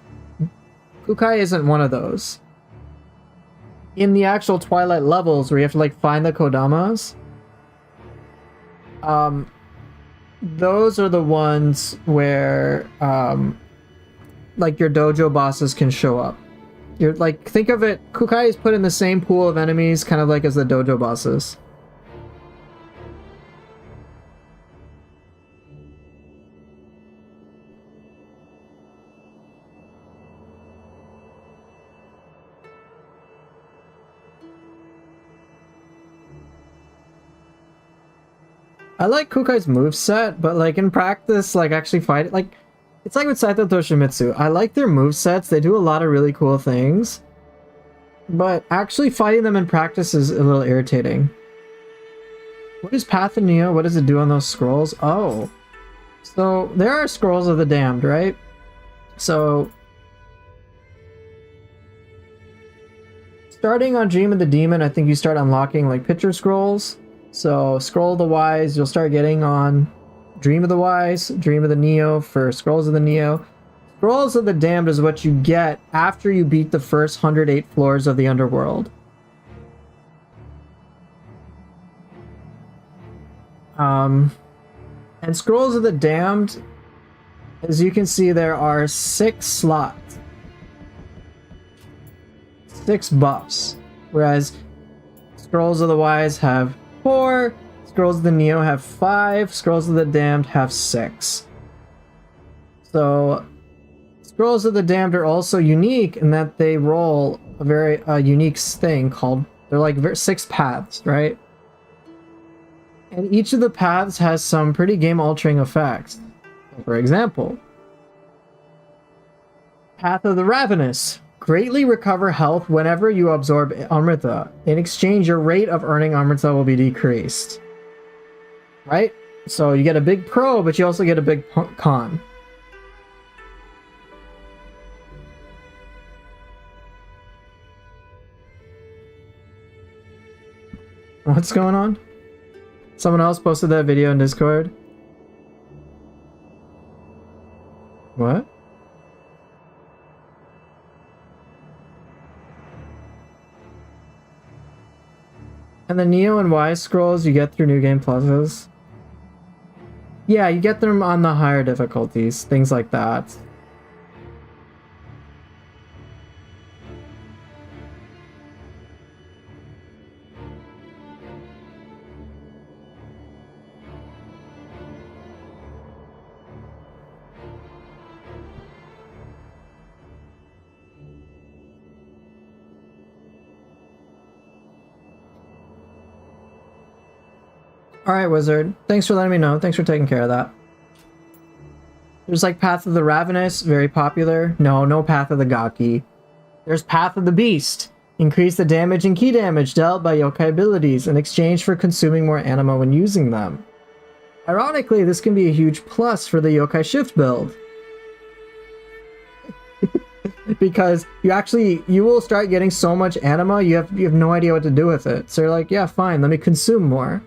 Kukai isn't one of those. In the actual Twilight levels where you have to like find the Kodamas, those are the ones where like your dojo bosses can show up. You're like, think of it, Kukai is put in the same pool of enemies kind of like as the dojo bosses. I like Kukai's moveset, but like in practice, like actually fight, like it's like with Saito Toshimitsu. I like their movesets, they do a lot of really cool things, but actually fighting them in practice is a little irritating. What is Path of Nioh? What does it do on those scrolls? Oh, so there are scrolls of the damned, right? So starting on Dream of the Demon, I think you start unlocking like picture scrolls. So Scroll of the Wise, you'll start getting on Dream of the Wise, Dream of the Nioh for Scrolls of the Nioh. Scrolls of the Damned is what you get after you beat the first 108 floors of the underworld. And Scrolls of the Damned, as you can see, there are 6 slots. 6 buffs. Whereas Scrolls of the Wise have 4. Scrolls of the Nioh have 5. Scrolls of the Damned have 6. So, Scrolls of the Damned are also unique in that they roll a very unique thing called, they're like 6 paths, right? And each of the paths has some pretty game-altering effects. For example, Path of the Ravenous. Greatly recover health whenever you absorb Amrita. In exchange, your rate of earning Amrita will be decreased. Right? So you get a big pro, but you also get a big con. What's going on? Someone else posted that video in Discord. What? And the Neo and Y scrolls you get through New Game Pluses. Yeah, you get them on the higher difficulties, things like that. Alright, Wizard. Thanks for letting me know. Thanks for taking care of that. There's like Path of the Ravenous, very popular. No Path of the Gaki. There's Path of the Beast. Increase the damage and key damage dealt by yokai abilities in exchange for consuming more anima when using them. Ironically, this can be a huge plus for the yokai shift build. Because you will start getting so much anima, you have no idea what to do with it. So you're like, yeah, fine, let me consume more.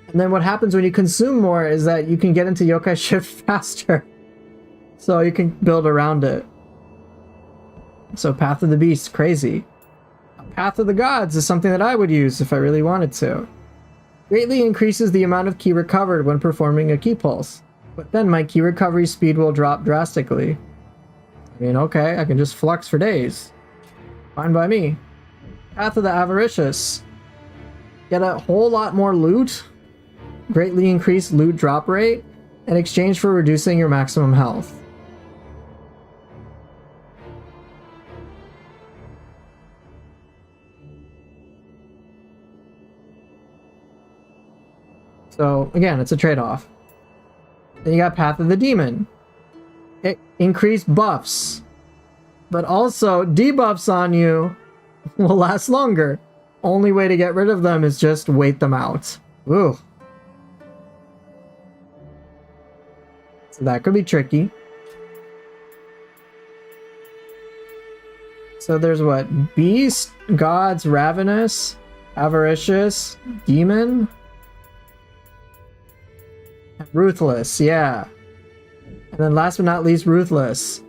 And then what happens when you consume more is that you can get into yokai shift faster. So you can build around it. So Path of the Beast, crazy. Path of the Gods is something that I would use if I really wanted to. Greatly increases the amount of ki recovered when performing a ki pulse. But then my ki recovery speed will drop drastically. I mean, okay, I can just flux for days. Fine by me. Path of the Avaricious. Get a whole lot more loot. Greatly increase loot drop rate in exchange for reducing your maximum health. So again, it's a trade-off. Then you got Path of the Demon. It increased buffs, but also debuffs on you will last longer. Only way to get rid of them is just wait them out. Ooh. So that could be tricky. So there's what? Beast, Gods, Ravenous, Avaricious, Demon, and Ruthless, yeah. And then last but not least, Ruthless.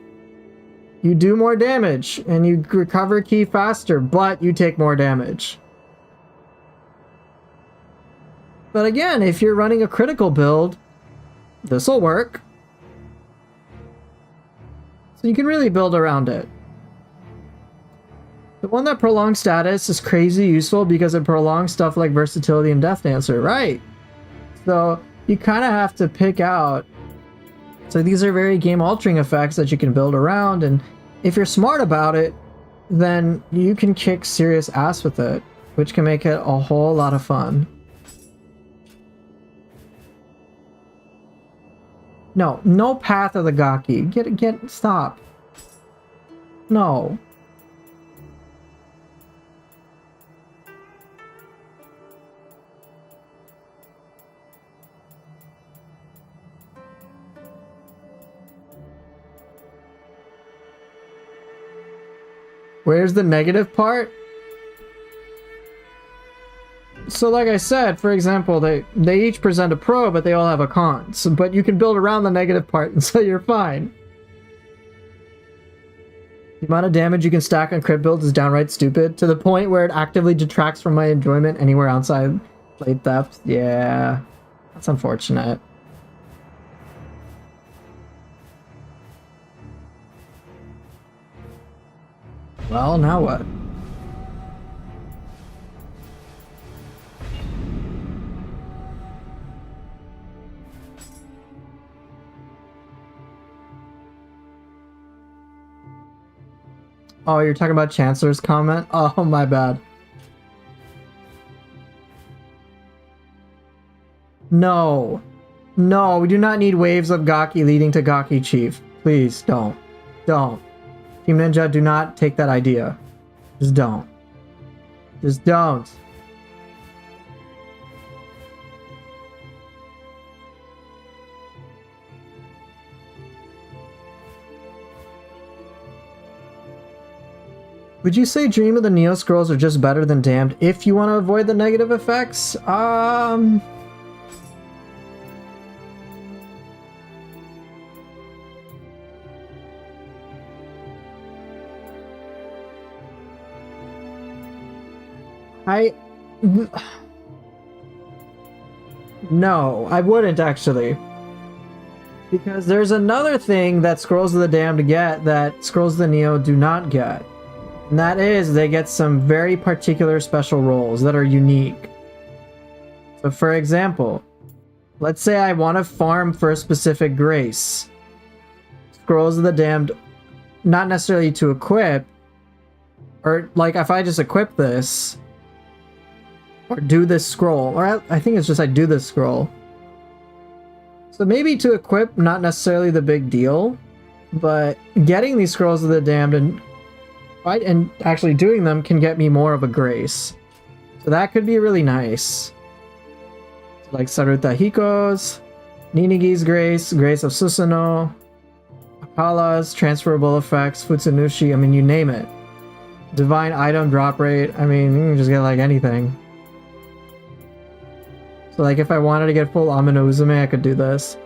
You do more damage, and you recover ki faster, but you take more damage. But again, if you're running a critical build, this'll work. So you can really build around it. The one that prolongs status is crazy useful because it prolongs stuff like versatility and Death Dancer, right? So you kind of have to pick out. So these are very game-altering effects that you can build around, and if you're smart about it, then you can kick serious ass with it, which can make it a whole lot of fun. No Path of the Gaki. Stop. No. Where's the negative part? So like I said, for example, they each present a pro, but they all have a con. So, but you can build around the negative part, and so you're fine. The amount of damage you can stack on crit builds is downright stupid, to the point where it actively detracts from my enjoyment anywhere outside Blade Theft. Yeah, that's unfortunate. Well, now what? Oh, you're talking about Chancellor's comment? Oh, my bad. No. No, we do not need waves of Gaki leading to Gaki Chief. Please, don't. Don't. Team Ninja, do not take that idea. Just don't. Just don't. Would you say Dream of the Nioh Scrolls are just better than Damned if you want to avoid the negative effects? No, I wouldn't actually. Because there's another thing that Scrolls of the Damned get that Scrolls of the Nioh do not get. And that is, they get some very particular special roles that are unique. So for example, let's say I want to farm for a specific grace. Scrolls of the Damned, not necessarily to equip, or like if I just equip this, or do this scroll, or I think it's just I do this scroll. So maybe to equip, not necessarily the big deal, but getting these Scrolls of the Damned and actually doing them can get me more of a grace. So that could be really nice. Like Saruta Hiko's, Ninigi's Grace, Grace of Susanoo, Akala's transferable effects, Futsunushi, I mean, you name it. Divine item drop rate, I mean, you can just get like anything. So like if I wanted to get full Amino Uzume, I could do this.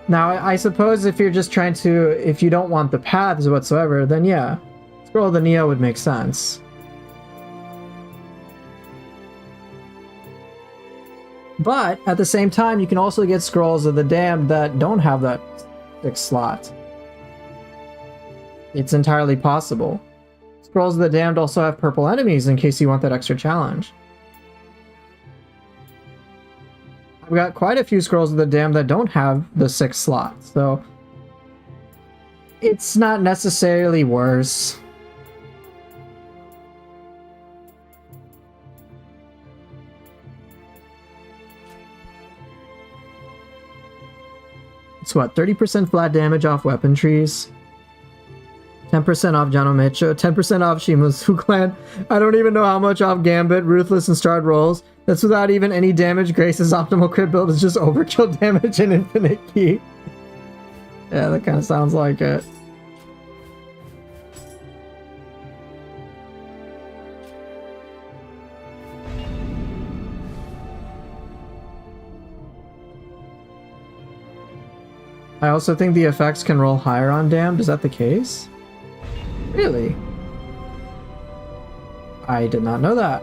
Now, I suppose if you're just trying to, if you don't want the paths whatsoever, then yeah, Scroll of the Nioh would make sense. But at the same time, you can also get Scrolls of the Damned that don't have that 6th slot. It's entirely possible. Scrolls of the Damned also have purple enemies in case you want that extra challenge. I've got quite a few Scrolls of the Damned that don't have the 6th slot, so it's not necessarily worse. It's what, 30% flat damage off weapon trees? 10% off Janomecho, 10% off Shimuzu Clan. I don't even know how much off Gambit, Ruthless, and Starred rolls. That's without even any damage. Grace's optimal crit build is just overkill damage and infinite key. Yeah, that kind of sounds like it. I also think the effects can roll higher on Damned. Is that the case? Really? I did not know that.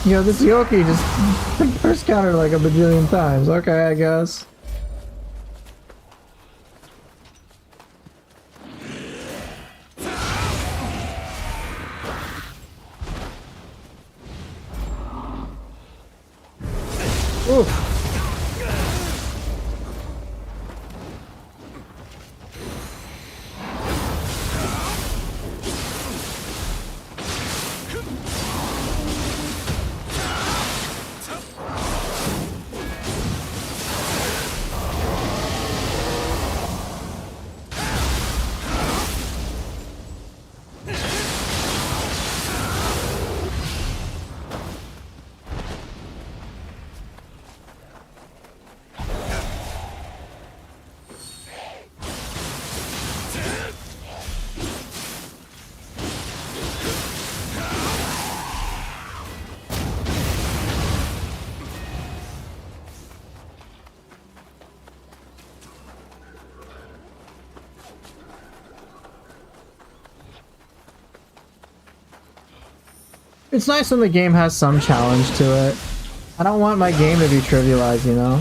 Yo, this Yoki just burst counter like a bajillion times. Okay, I guess. Oof. It's nice when the game has some challenge to it. I don't want my game to be trivialized, you know?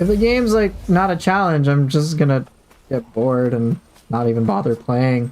If the game's like not a challenge, I'm just gonna get bored and not even bother playing.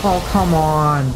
Oh, come on.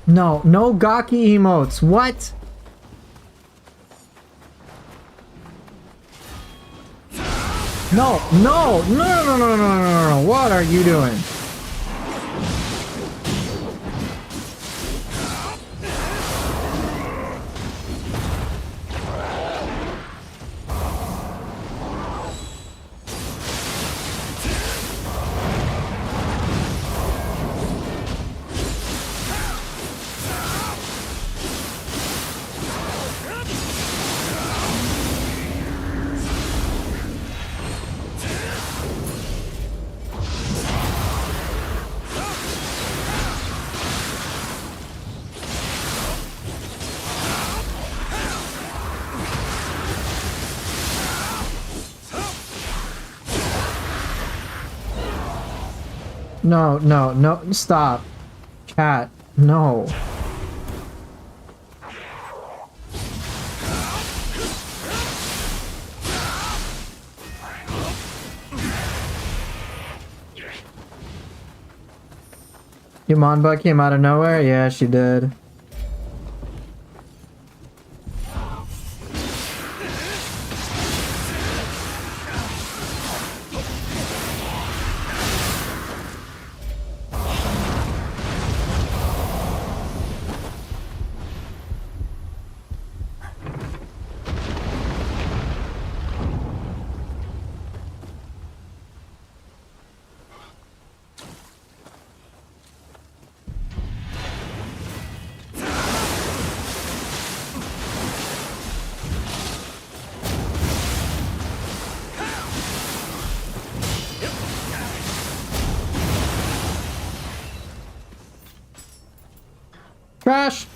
No, no Gaki emotes. What? No, no, no, no, no, no, no, no, no. What are you doing? No, no, no, stop. Chat, no. Yamanba came out of nowhere? Yeah, she did. Trash!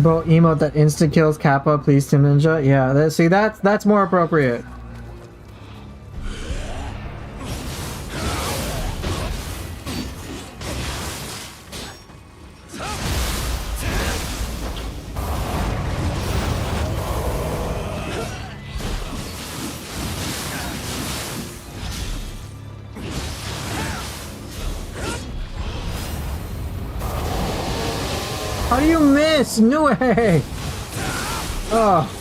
Bo emote that insta kills Kappa, please Team Ninja. Yeah, see that's more appropriate. How do you miss? No way! Oh.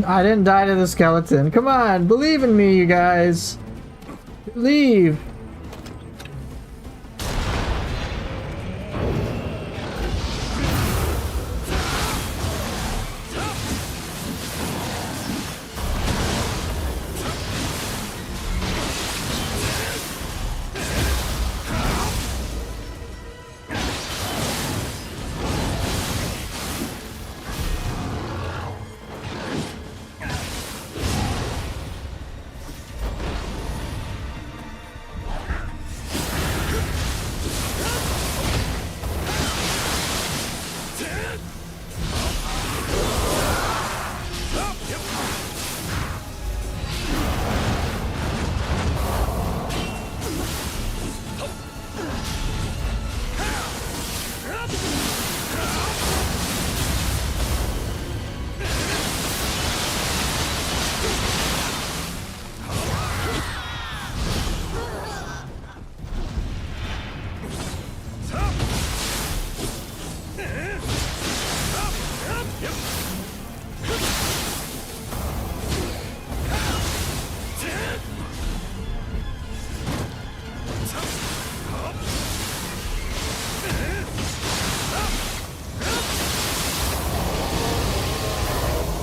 I didn't die to the skeleton. Come on, believe in me, you guys. Believe.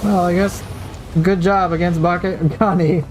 Well, I guess good job against Bakani.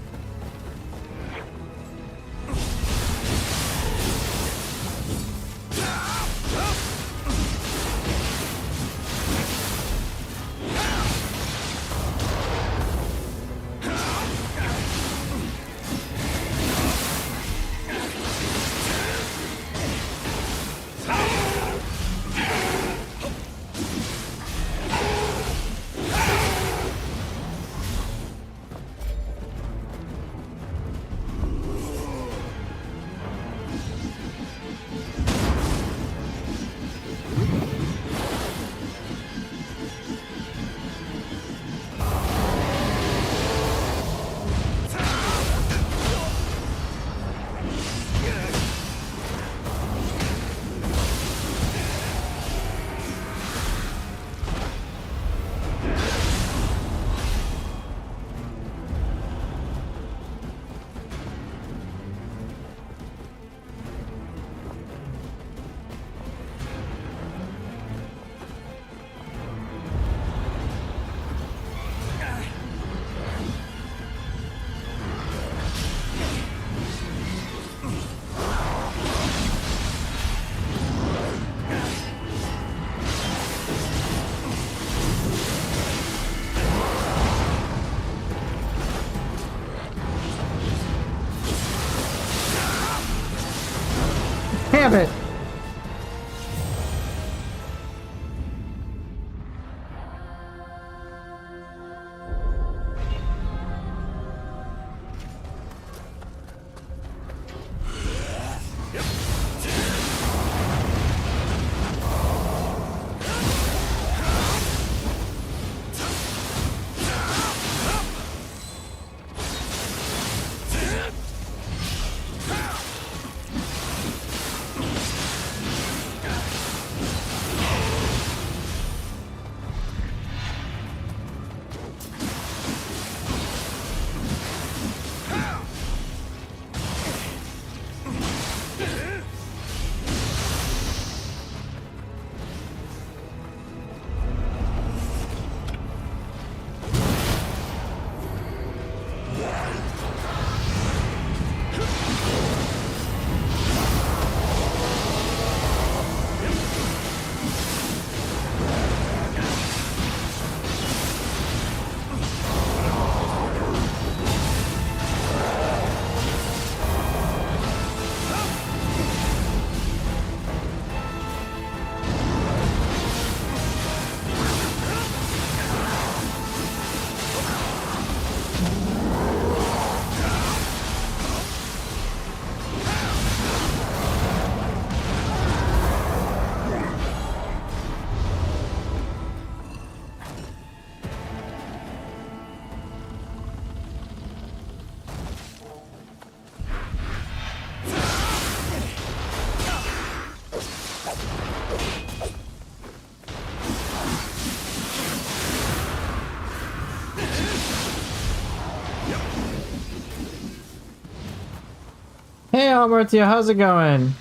Martia, how's it going?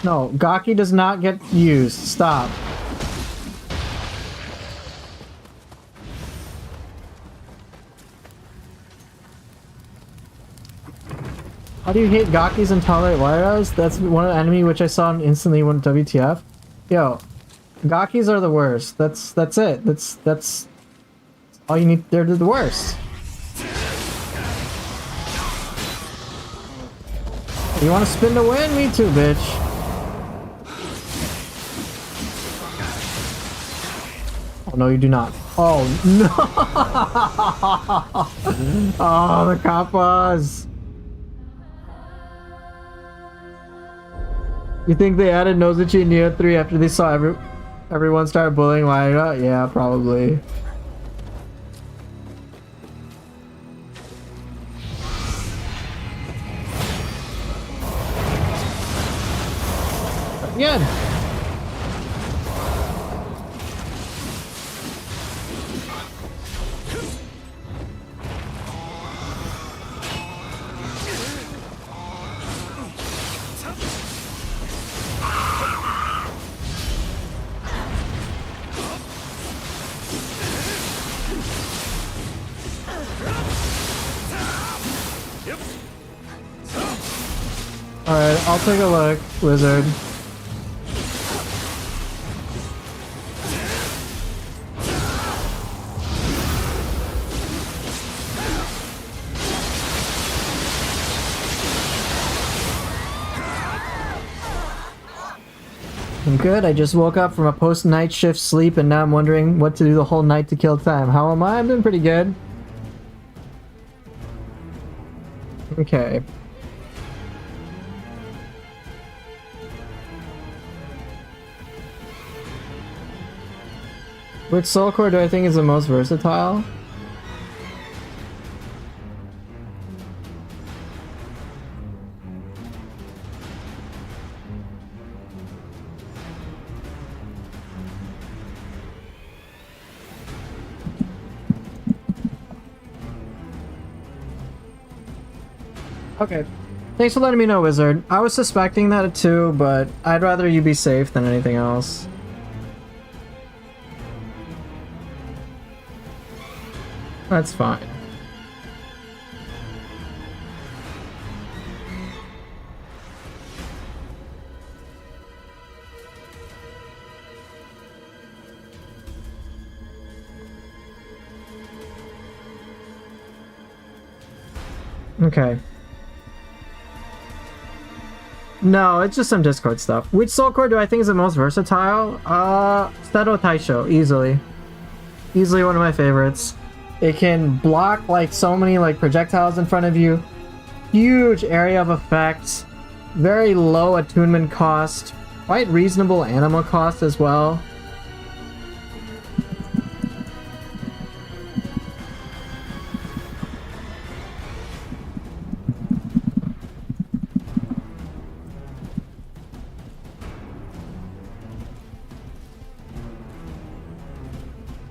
No, Gaki does not get used. Stop. How do you hate Gakis and tolerate Lyras? That's one enemy which I saw and instantly went WTF. Yo, Gakis are the worst. That's it. That's all you need. They're the worst. You want to spin to win? Me too, bitch. Oh no, you do not. Oh no! Oh, the kappas. You think they added Nozuchi in Nioh 3 after they saw everyone start bullying Lyra? Yeah, probably. Again. Alright, I'll take a look, wizard. I'm good. I just woke up from a post-night shift sleep and now I'm wondering what to do the whole night to kill time. How am I? I'm doing pretty good. Okay. Which soul core do I think is the most versatile? Okay. Thanks for letting me know, Wizard. I was suspecting that too, but I'd rather you be safe than anything else. That's fine. Okay. No, it's just some Discord stuff. Which soul core do I think is the most versatile? Seto Taisho, easily. Easily one of my favorites. It can block like so many like projectiles in front of you. Huge area of effect. Very low attunement cost. Quite reasonable animal cost as well.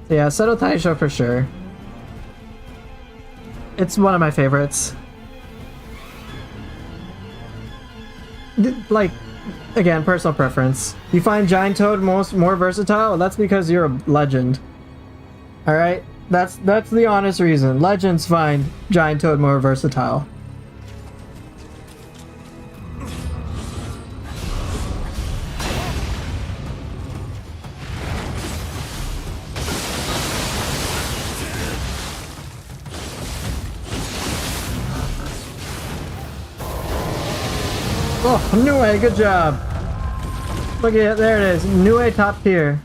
So yeah, Seto Taisho for sure. It's one of my favorites. Like, again, personal preference. You find Giant Toad more versatile? That's because you're a legend. Alright? That's the honest reason. Legends find Giant Toad more versatile. Oh, Nioh, good job. Look at it, there it is. Nioh top tier.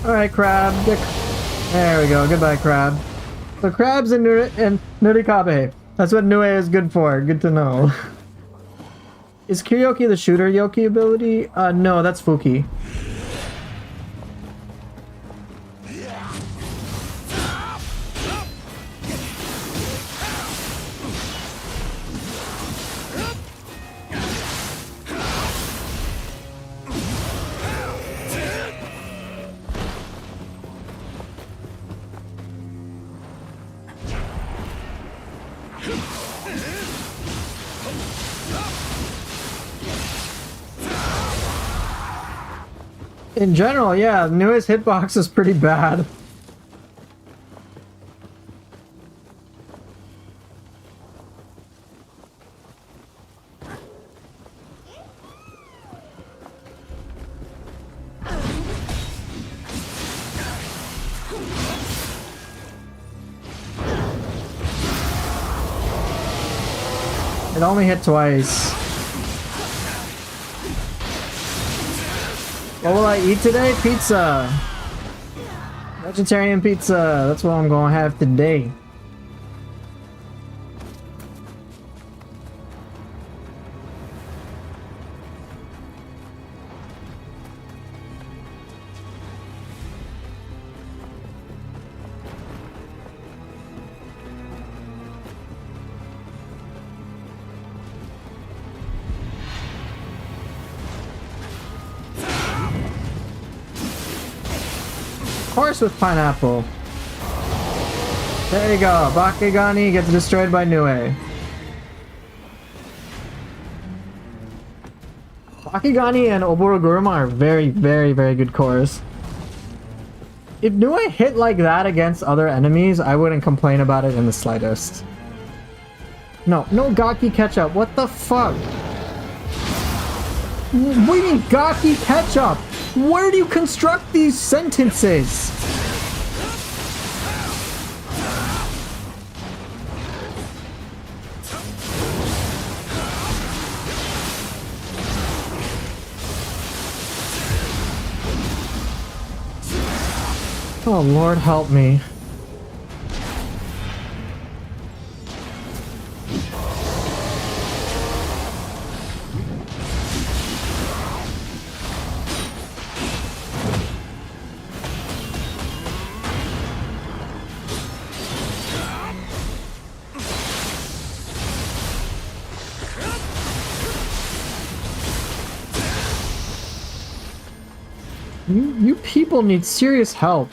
Alright, crab. There we go. Goodbye, crab. So crabs and Nurikabe. That's what Nue is good for. Good to know. Is Kiryoki the shooter Yoki ability? No, that's Fuki. In general, yeah, Nue's hitbox is pretty bad. It only hit twice. What will I eat today? Pizza. Vegetarian pizza. That's what I'm gonna have today. Horse with pineapple. There you go. Bakigani gets destroyed by Nue. Bakigani and Oboroguruma are very, very, very good cores. If Nue hit like that against other enemies, I wouldn't complain about it in the slightest. No, no Gaki ketchup. What the fuck? What do you mean Gaki ketchup? Where do you construct these sentences? Oh, Lord help me. You people need serious help.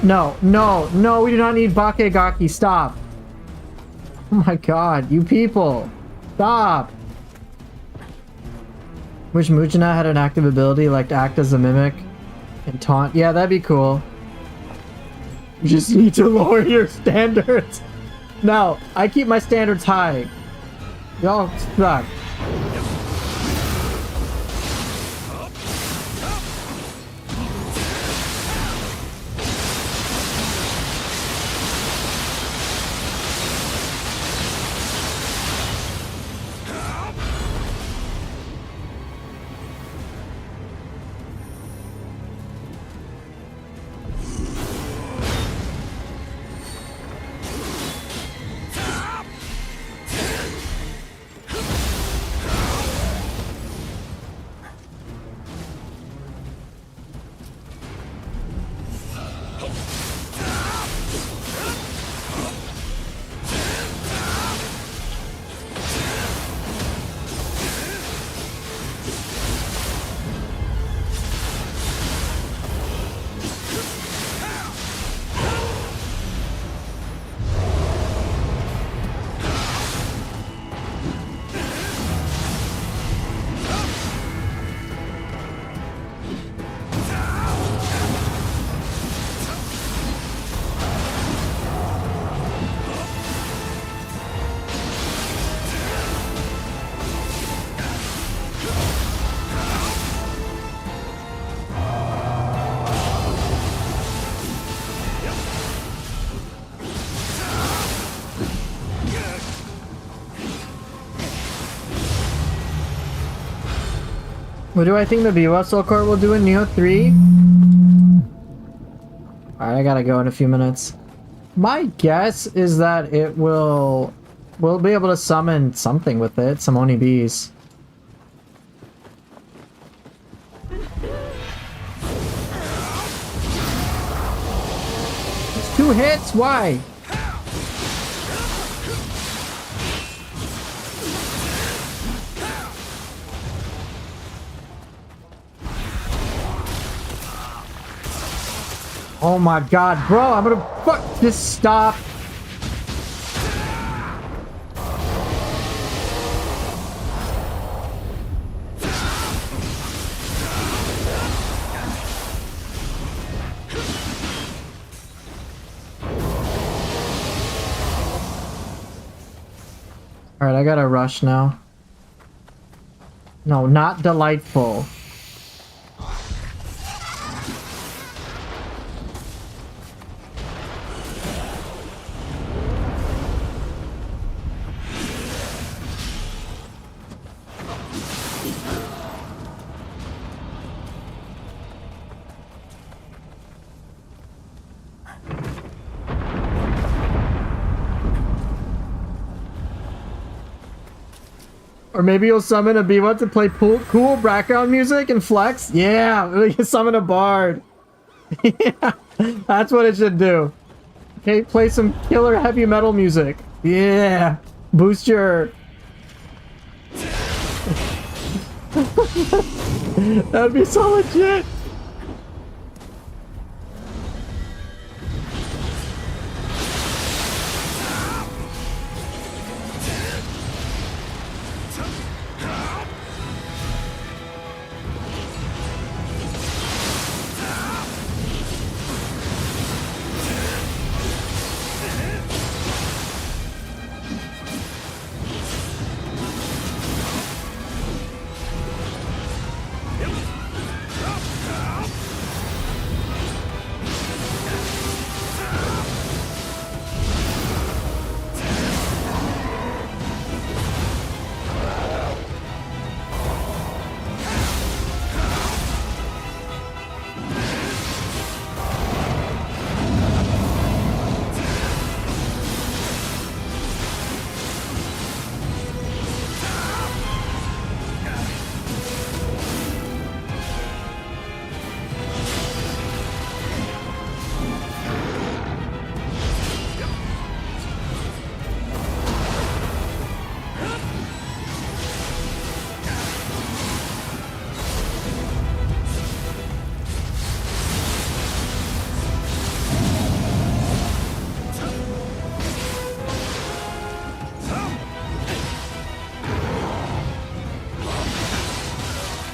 No, no, no, we do not need Bakegaki. Stop. Oh my god, you people. Stop. Wish Mujina had an active ability like to act as a mimic and taunt. Yeah, that'd be cool. You just need to lower your standards. No, I keep my standards high. Y'all suck. What do I think the Biwa Soul Core will do in Nioh 3? Alright, I gotta go in a few minutes. My guess is that it will... We'll be able to summon something with it, some Oni bees. 2 hits? Why? Oh my god, bro, I'm gonna fuck this. Stop. Alright, I gotta rush now. No, not delightful. Or maybe you'll summon a Biwa to play cool background music and flex? Yeah, we can summon a bard. Yeah, that's what it should do. Okay, play some killer heavy metal music. Yeah, boost your... That would be so legit.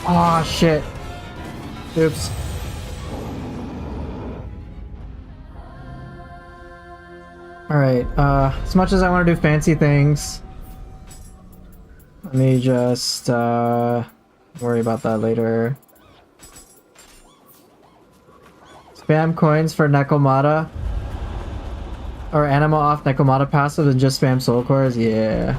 Aw, shit. Oops. Alright, as much as I want to do fancy things, let me just, worry about that later. Spam coins for Nekomata. Or Anima off Nekomata passive and just spam soul cores? Yeah.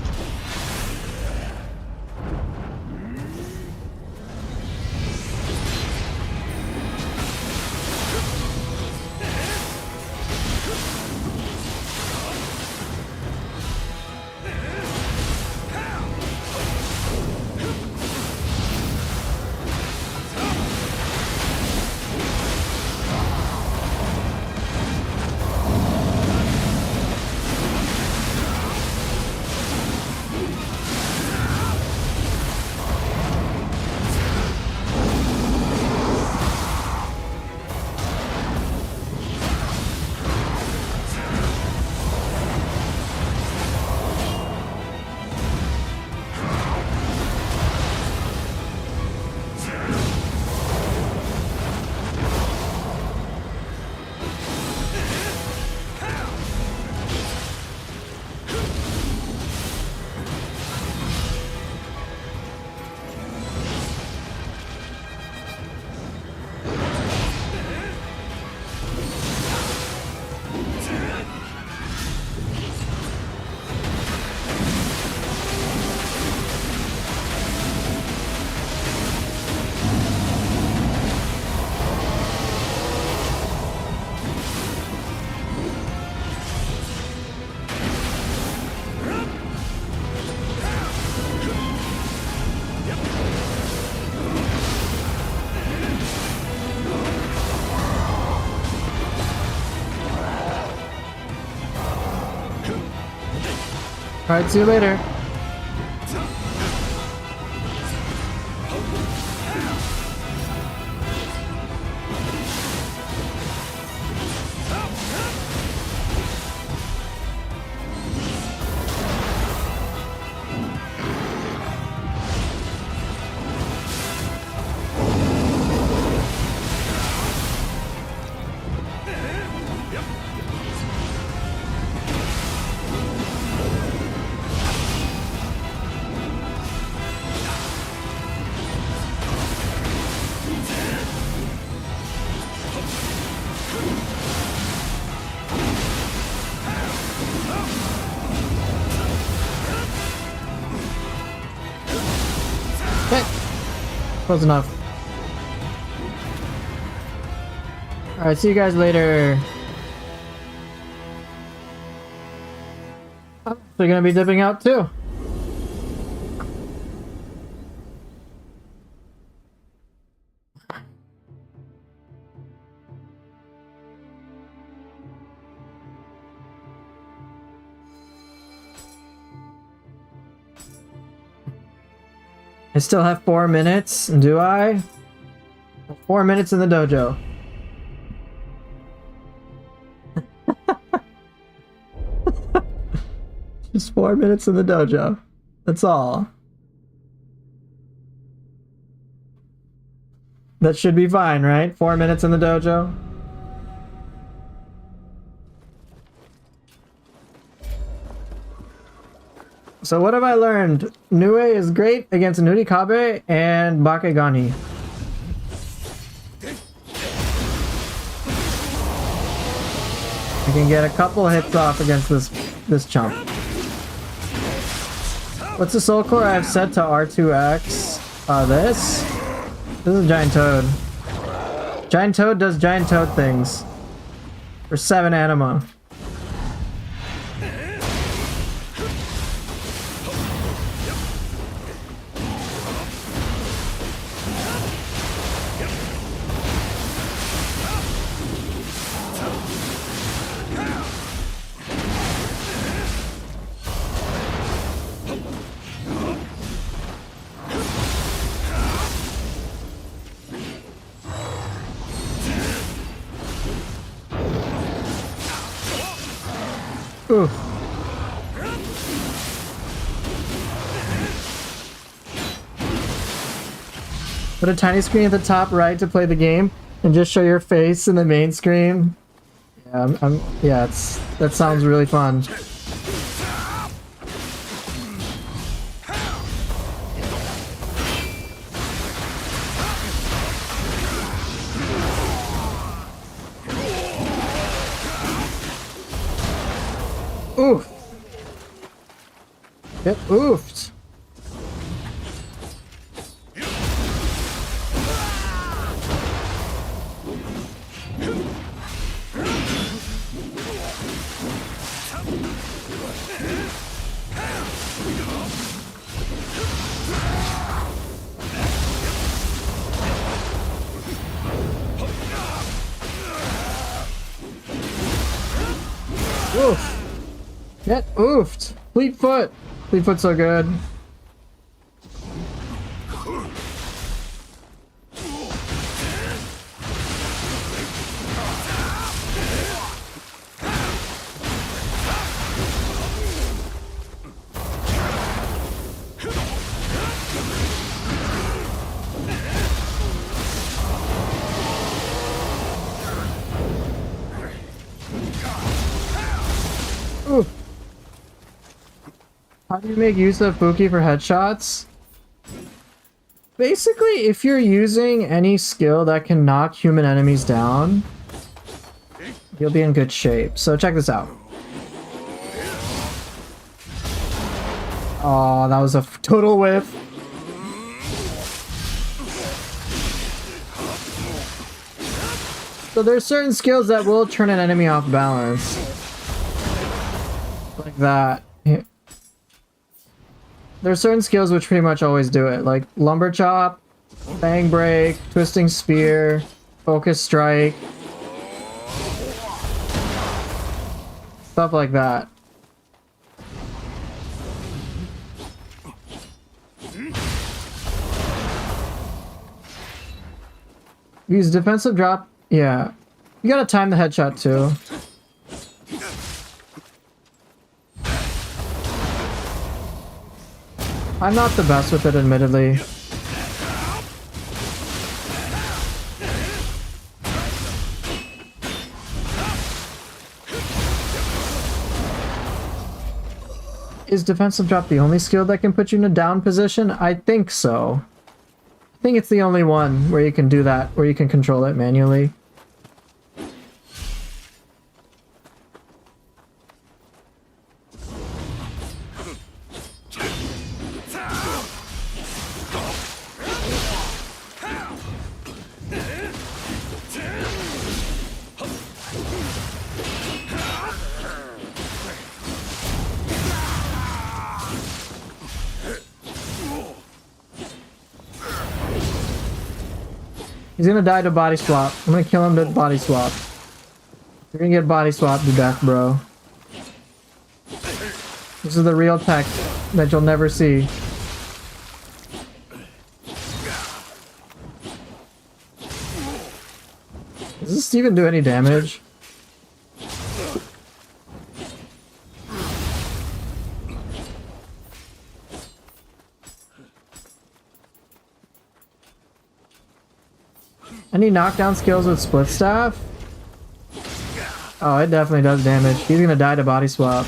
Alright, see you later. Okay. Close enough. Alright, see you guys later. Oh, they're gonna be dipping out too. I still have 4 minutes, do I? 4 minutes in the dojo. Just 4 minutes in the dojo. That's all. That should be fine, right? 4 minutes in the dojo. So what have I learned? Nioh is great against Nurikabe and Bakegani. I can get a couple hits off against this chump. What's the soul core I've set to R2X? This is Giant Toad. Giant Toad does Giant Toad things. For 7 anima. Ooh. Put a tiny screen at the top right to play the game, and just show your face in the main screen. Yeah, yeah, that sounds really fun. Oof. Get oofed. Oof. Get oofed. Fleetfoot. Fleetfoot's so good. Oof. How do you make use of Fuki for headshots? Basically, if you're using any skill that can knock human enemies down, you'll be in good shape. So check this out. Oh, that was a total whiff. So there's certain skills that will turn an enemy off balance. Like that. There's certain skills which pretty much always do it, like Lumber Chop, Bang Break, Twisting Spear, Focus Strike. Stuff like that. Use defensive drop. Yeah. You gotta time the headshot too. I'm not the best with it, admittedly. Is defensive drop the only skill that can put you in a down position? I think so. I think it's the only one where you can do that, where you can control it manually. He's gonna die to body swap. I'm gonna kill him to body swap. You're gonna get body swap to death, bro. This is the real tech that you'll never see. Does this even do any damage? Any knockdown skills with split staff? Oh, it definitely does damage. He's gonna die to body swap.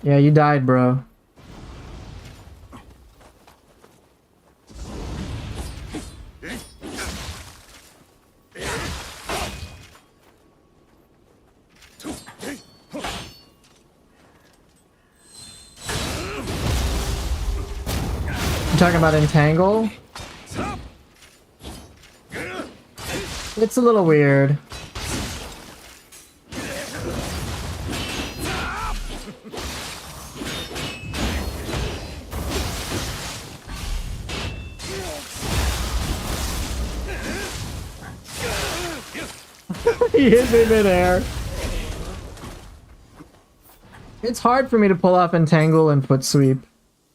Yeah, you died, bro. Talking about entangle? It's a little weird. He hit me midair. It's hard for me to pull off entangle and foot sweep.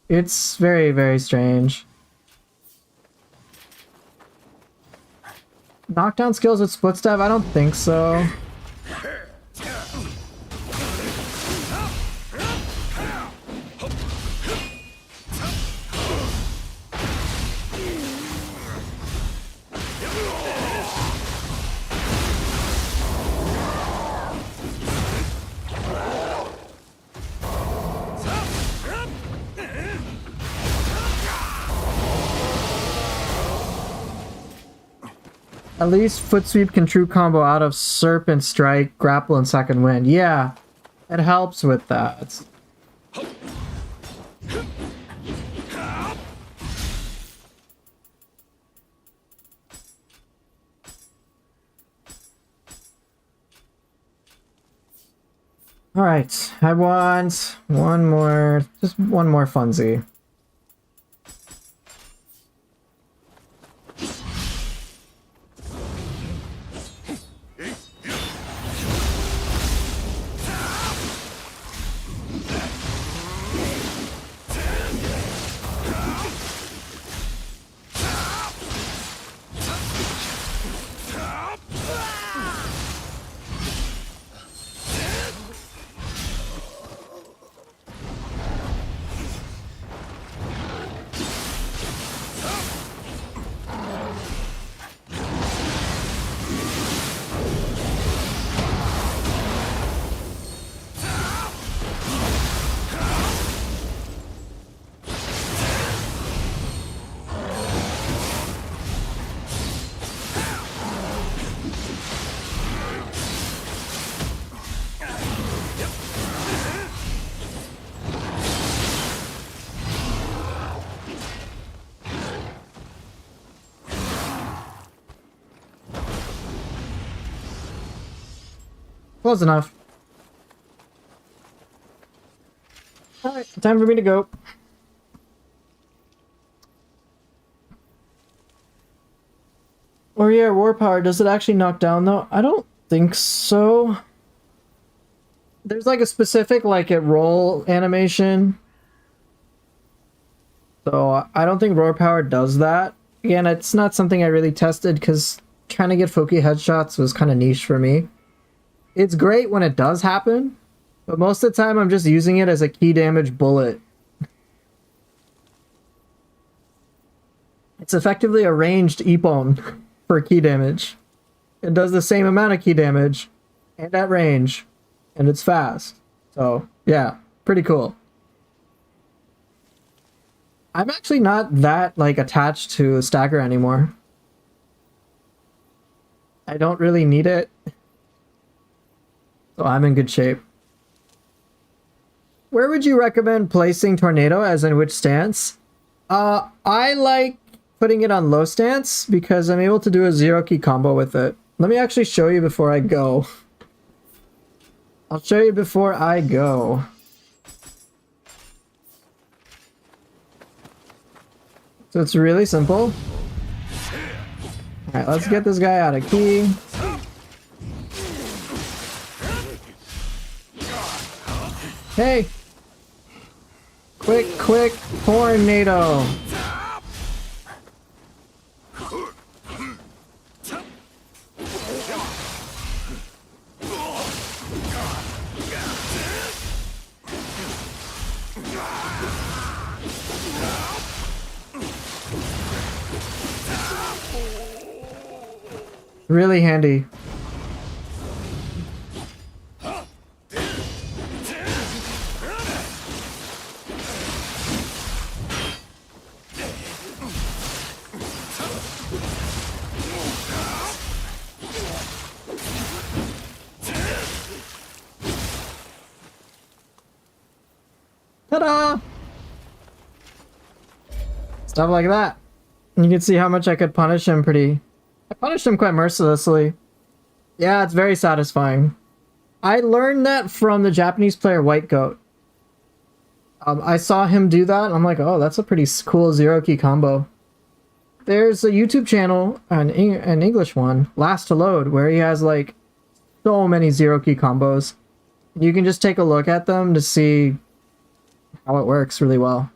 It's very, very strange. Knockdown skills with split stab? I don't think so. At least foot sweep can true combo out of serpent strike, grapple, and second wind. Yeah, it helps with that. All right, I want one more, just one more funsy. Close enough. Alright, time for me to go. Or yeah, War Power, does it actually knock down though? I don't think so. There's like a specific like it roll animation. So I don't think Roar Power does that. Again, it's not something I really tested because trying to get Foki headshots was kind of niche for me. It's great when it does happen, but most of the time I'm just using it as a key damage bullet. It's effectively a ranged Ippon for key damage. It does the same amount of key damage and at range, and it's fast. So yeah, pretty cool. I'm actually not that like attached to Stagger anymore. I don't really need it. So I'm in good shape. Where would you recommend placing Tornado, as in which stance? I like putting it on low stance because I'm able to do a zero key combo with it. Let me actually show you before I go. I'll show you before I go. So it's really simple. Alright, let's get this guy out of key. Hey! Quick, tornado! Really handy. Ta-da! Stuff like that. You can see how much I could punish him I punished him quite mercilessly. Yeah, it's very satisfying. I learned that from the Japanese player White Goat. I saw him do that, and I'm like, oh, that's a pretty cool zero key combo. There's a YouTube channel, an English one, Last to Load, where he has like so many zero key combos. You can just take a look at them to see how it works really well.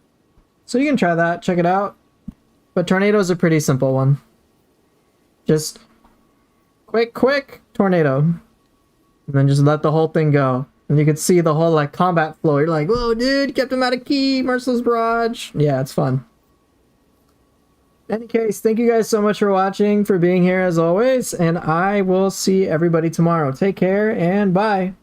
So you can try that, check it out. But Tornado is a pretty simple one. Just quick tornado. And then just let the whole thing go. And you can see the whole like combat flow. You're like, whoa dude, kept him out of key, merciless barrage. Yeah, it's fun. In any case, thank you guys so much for watching, for being here as always, and I will see everybody tomorrow. Take care and bye.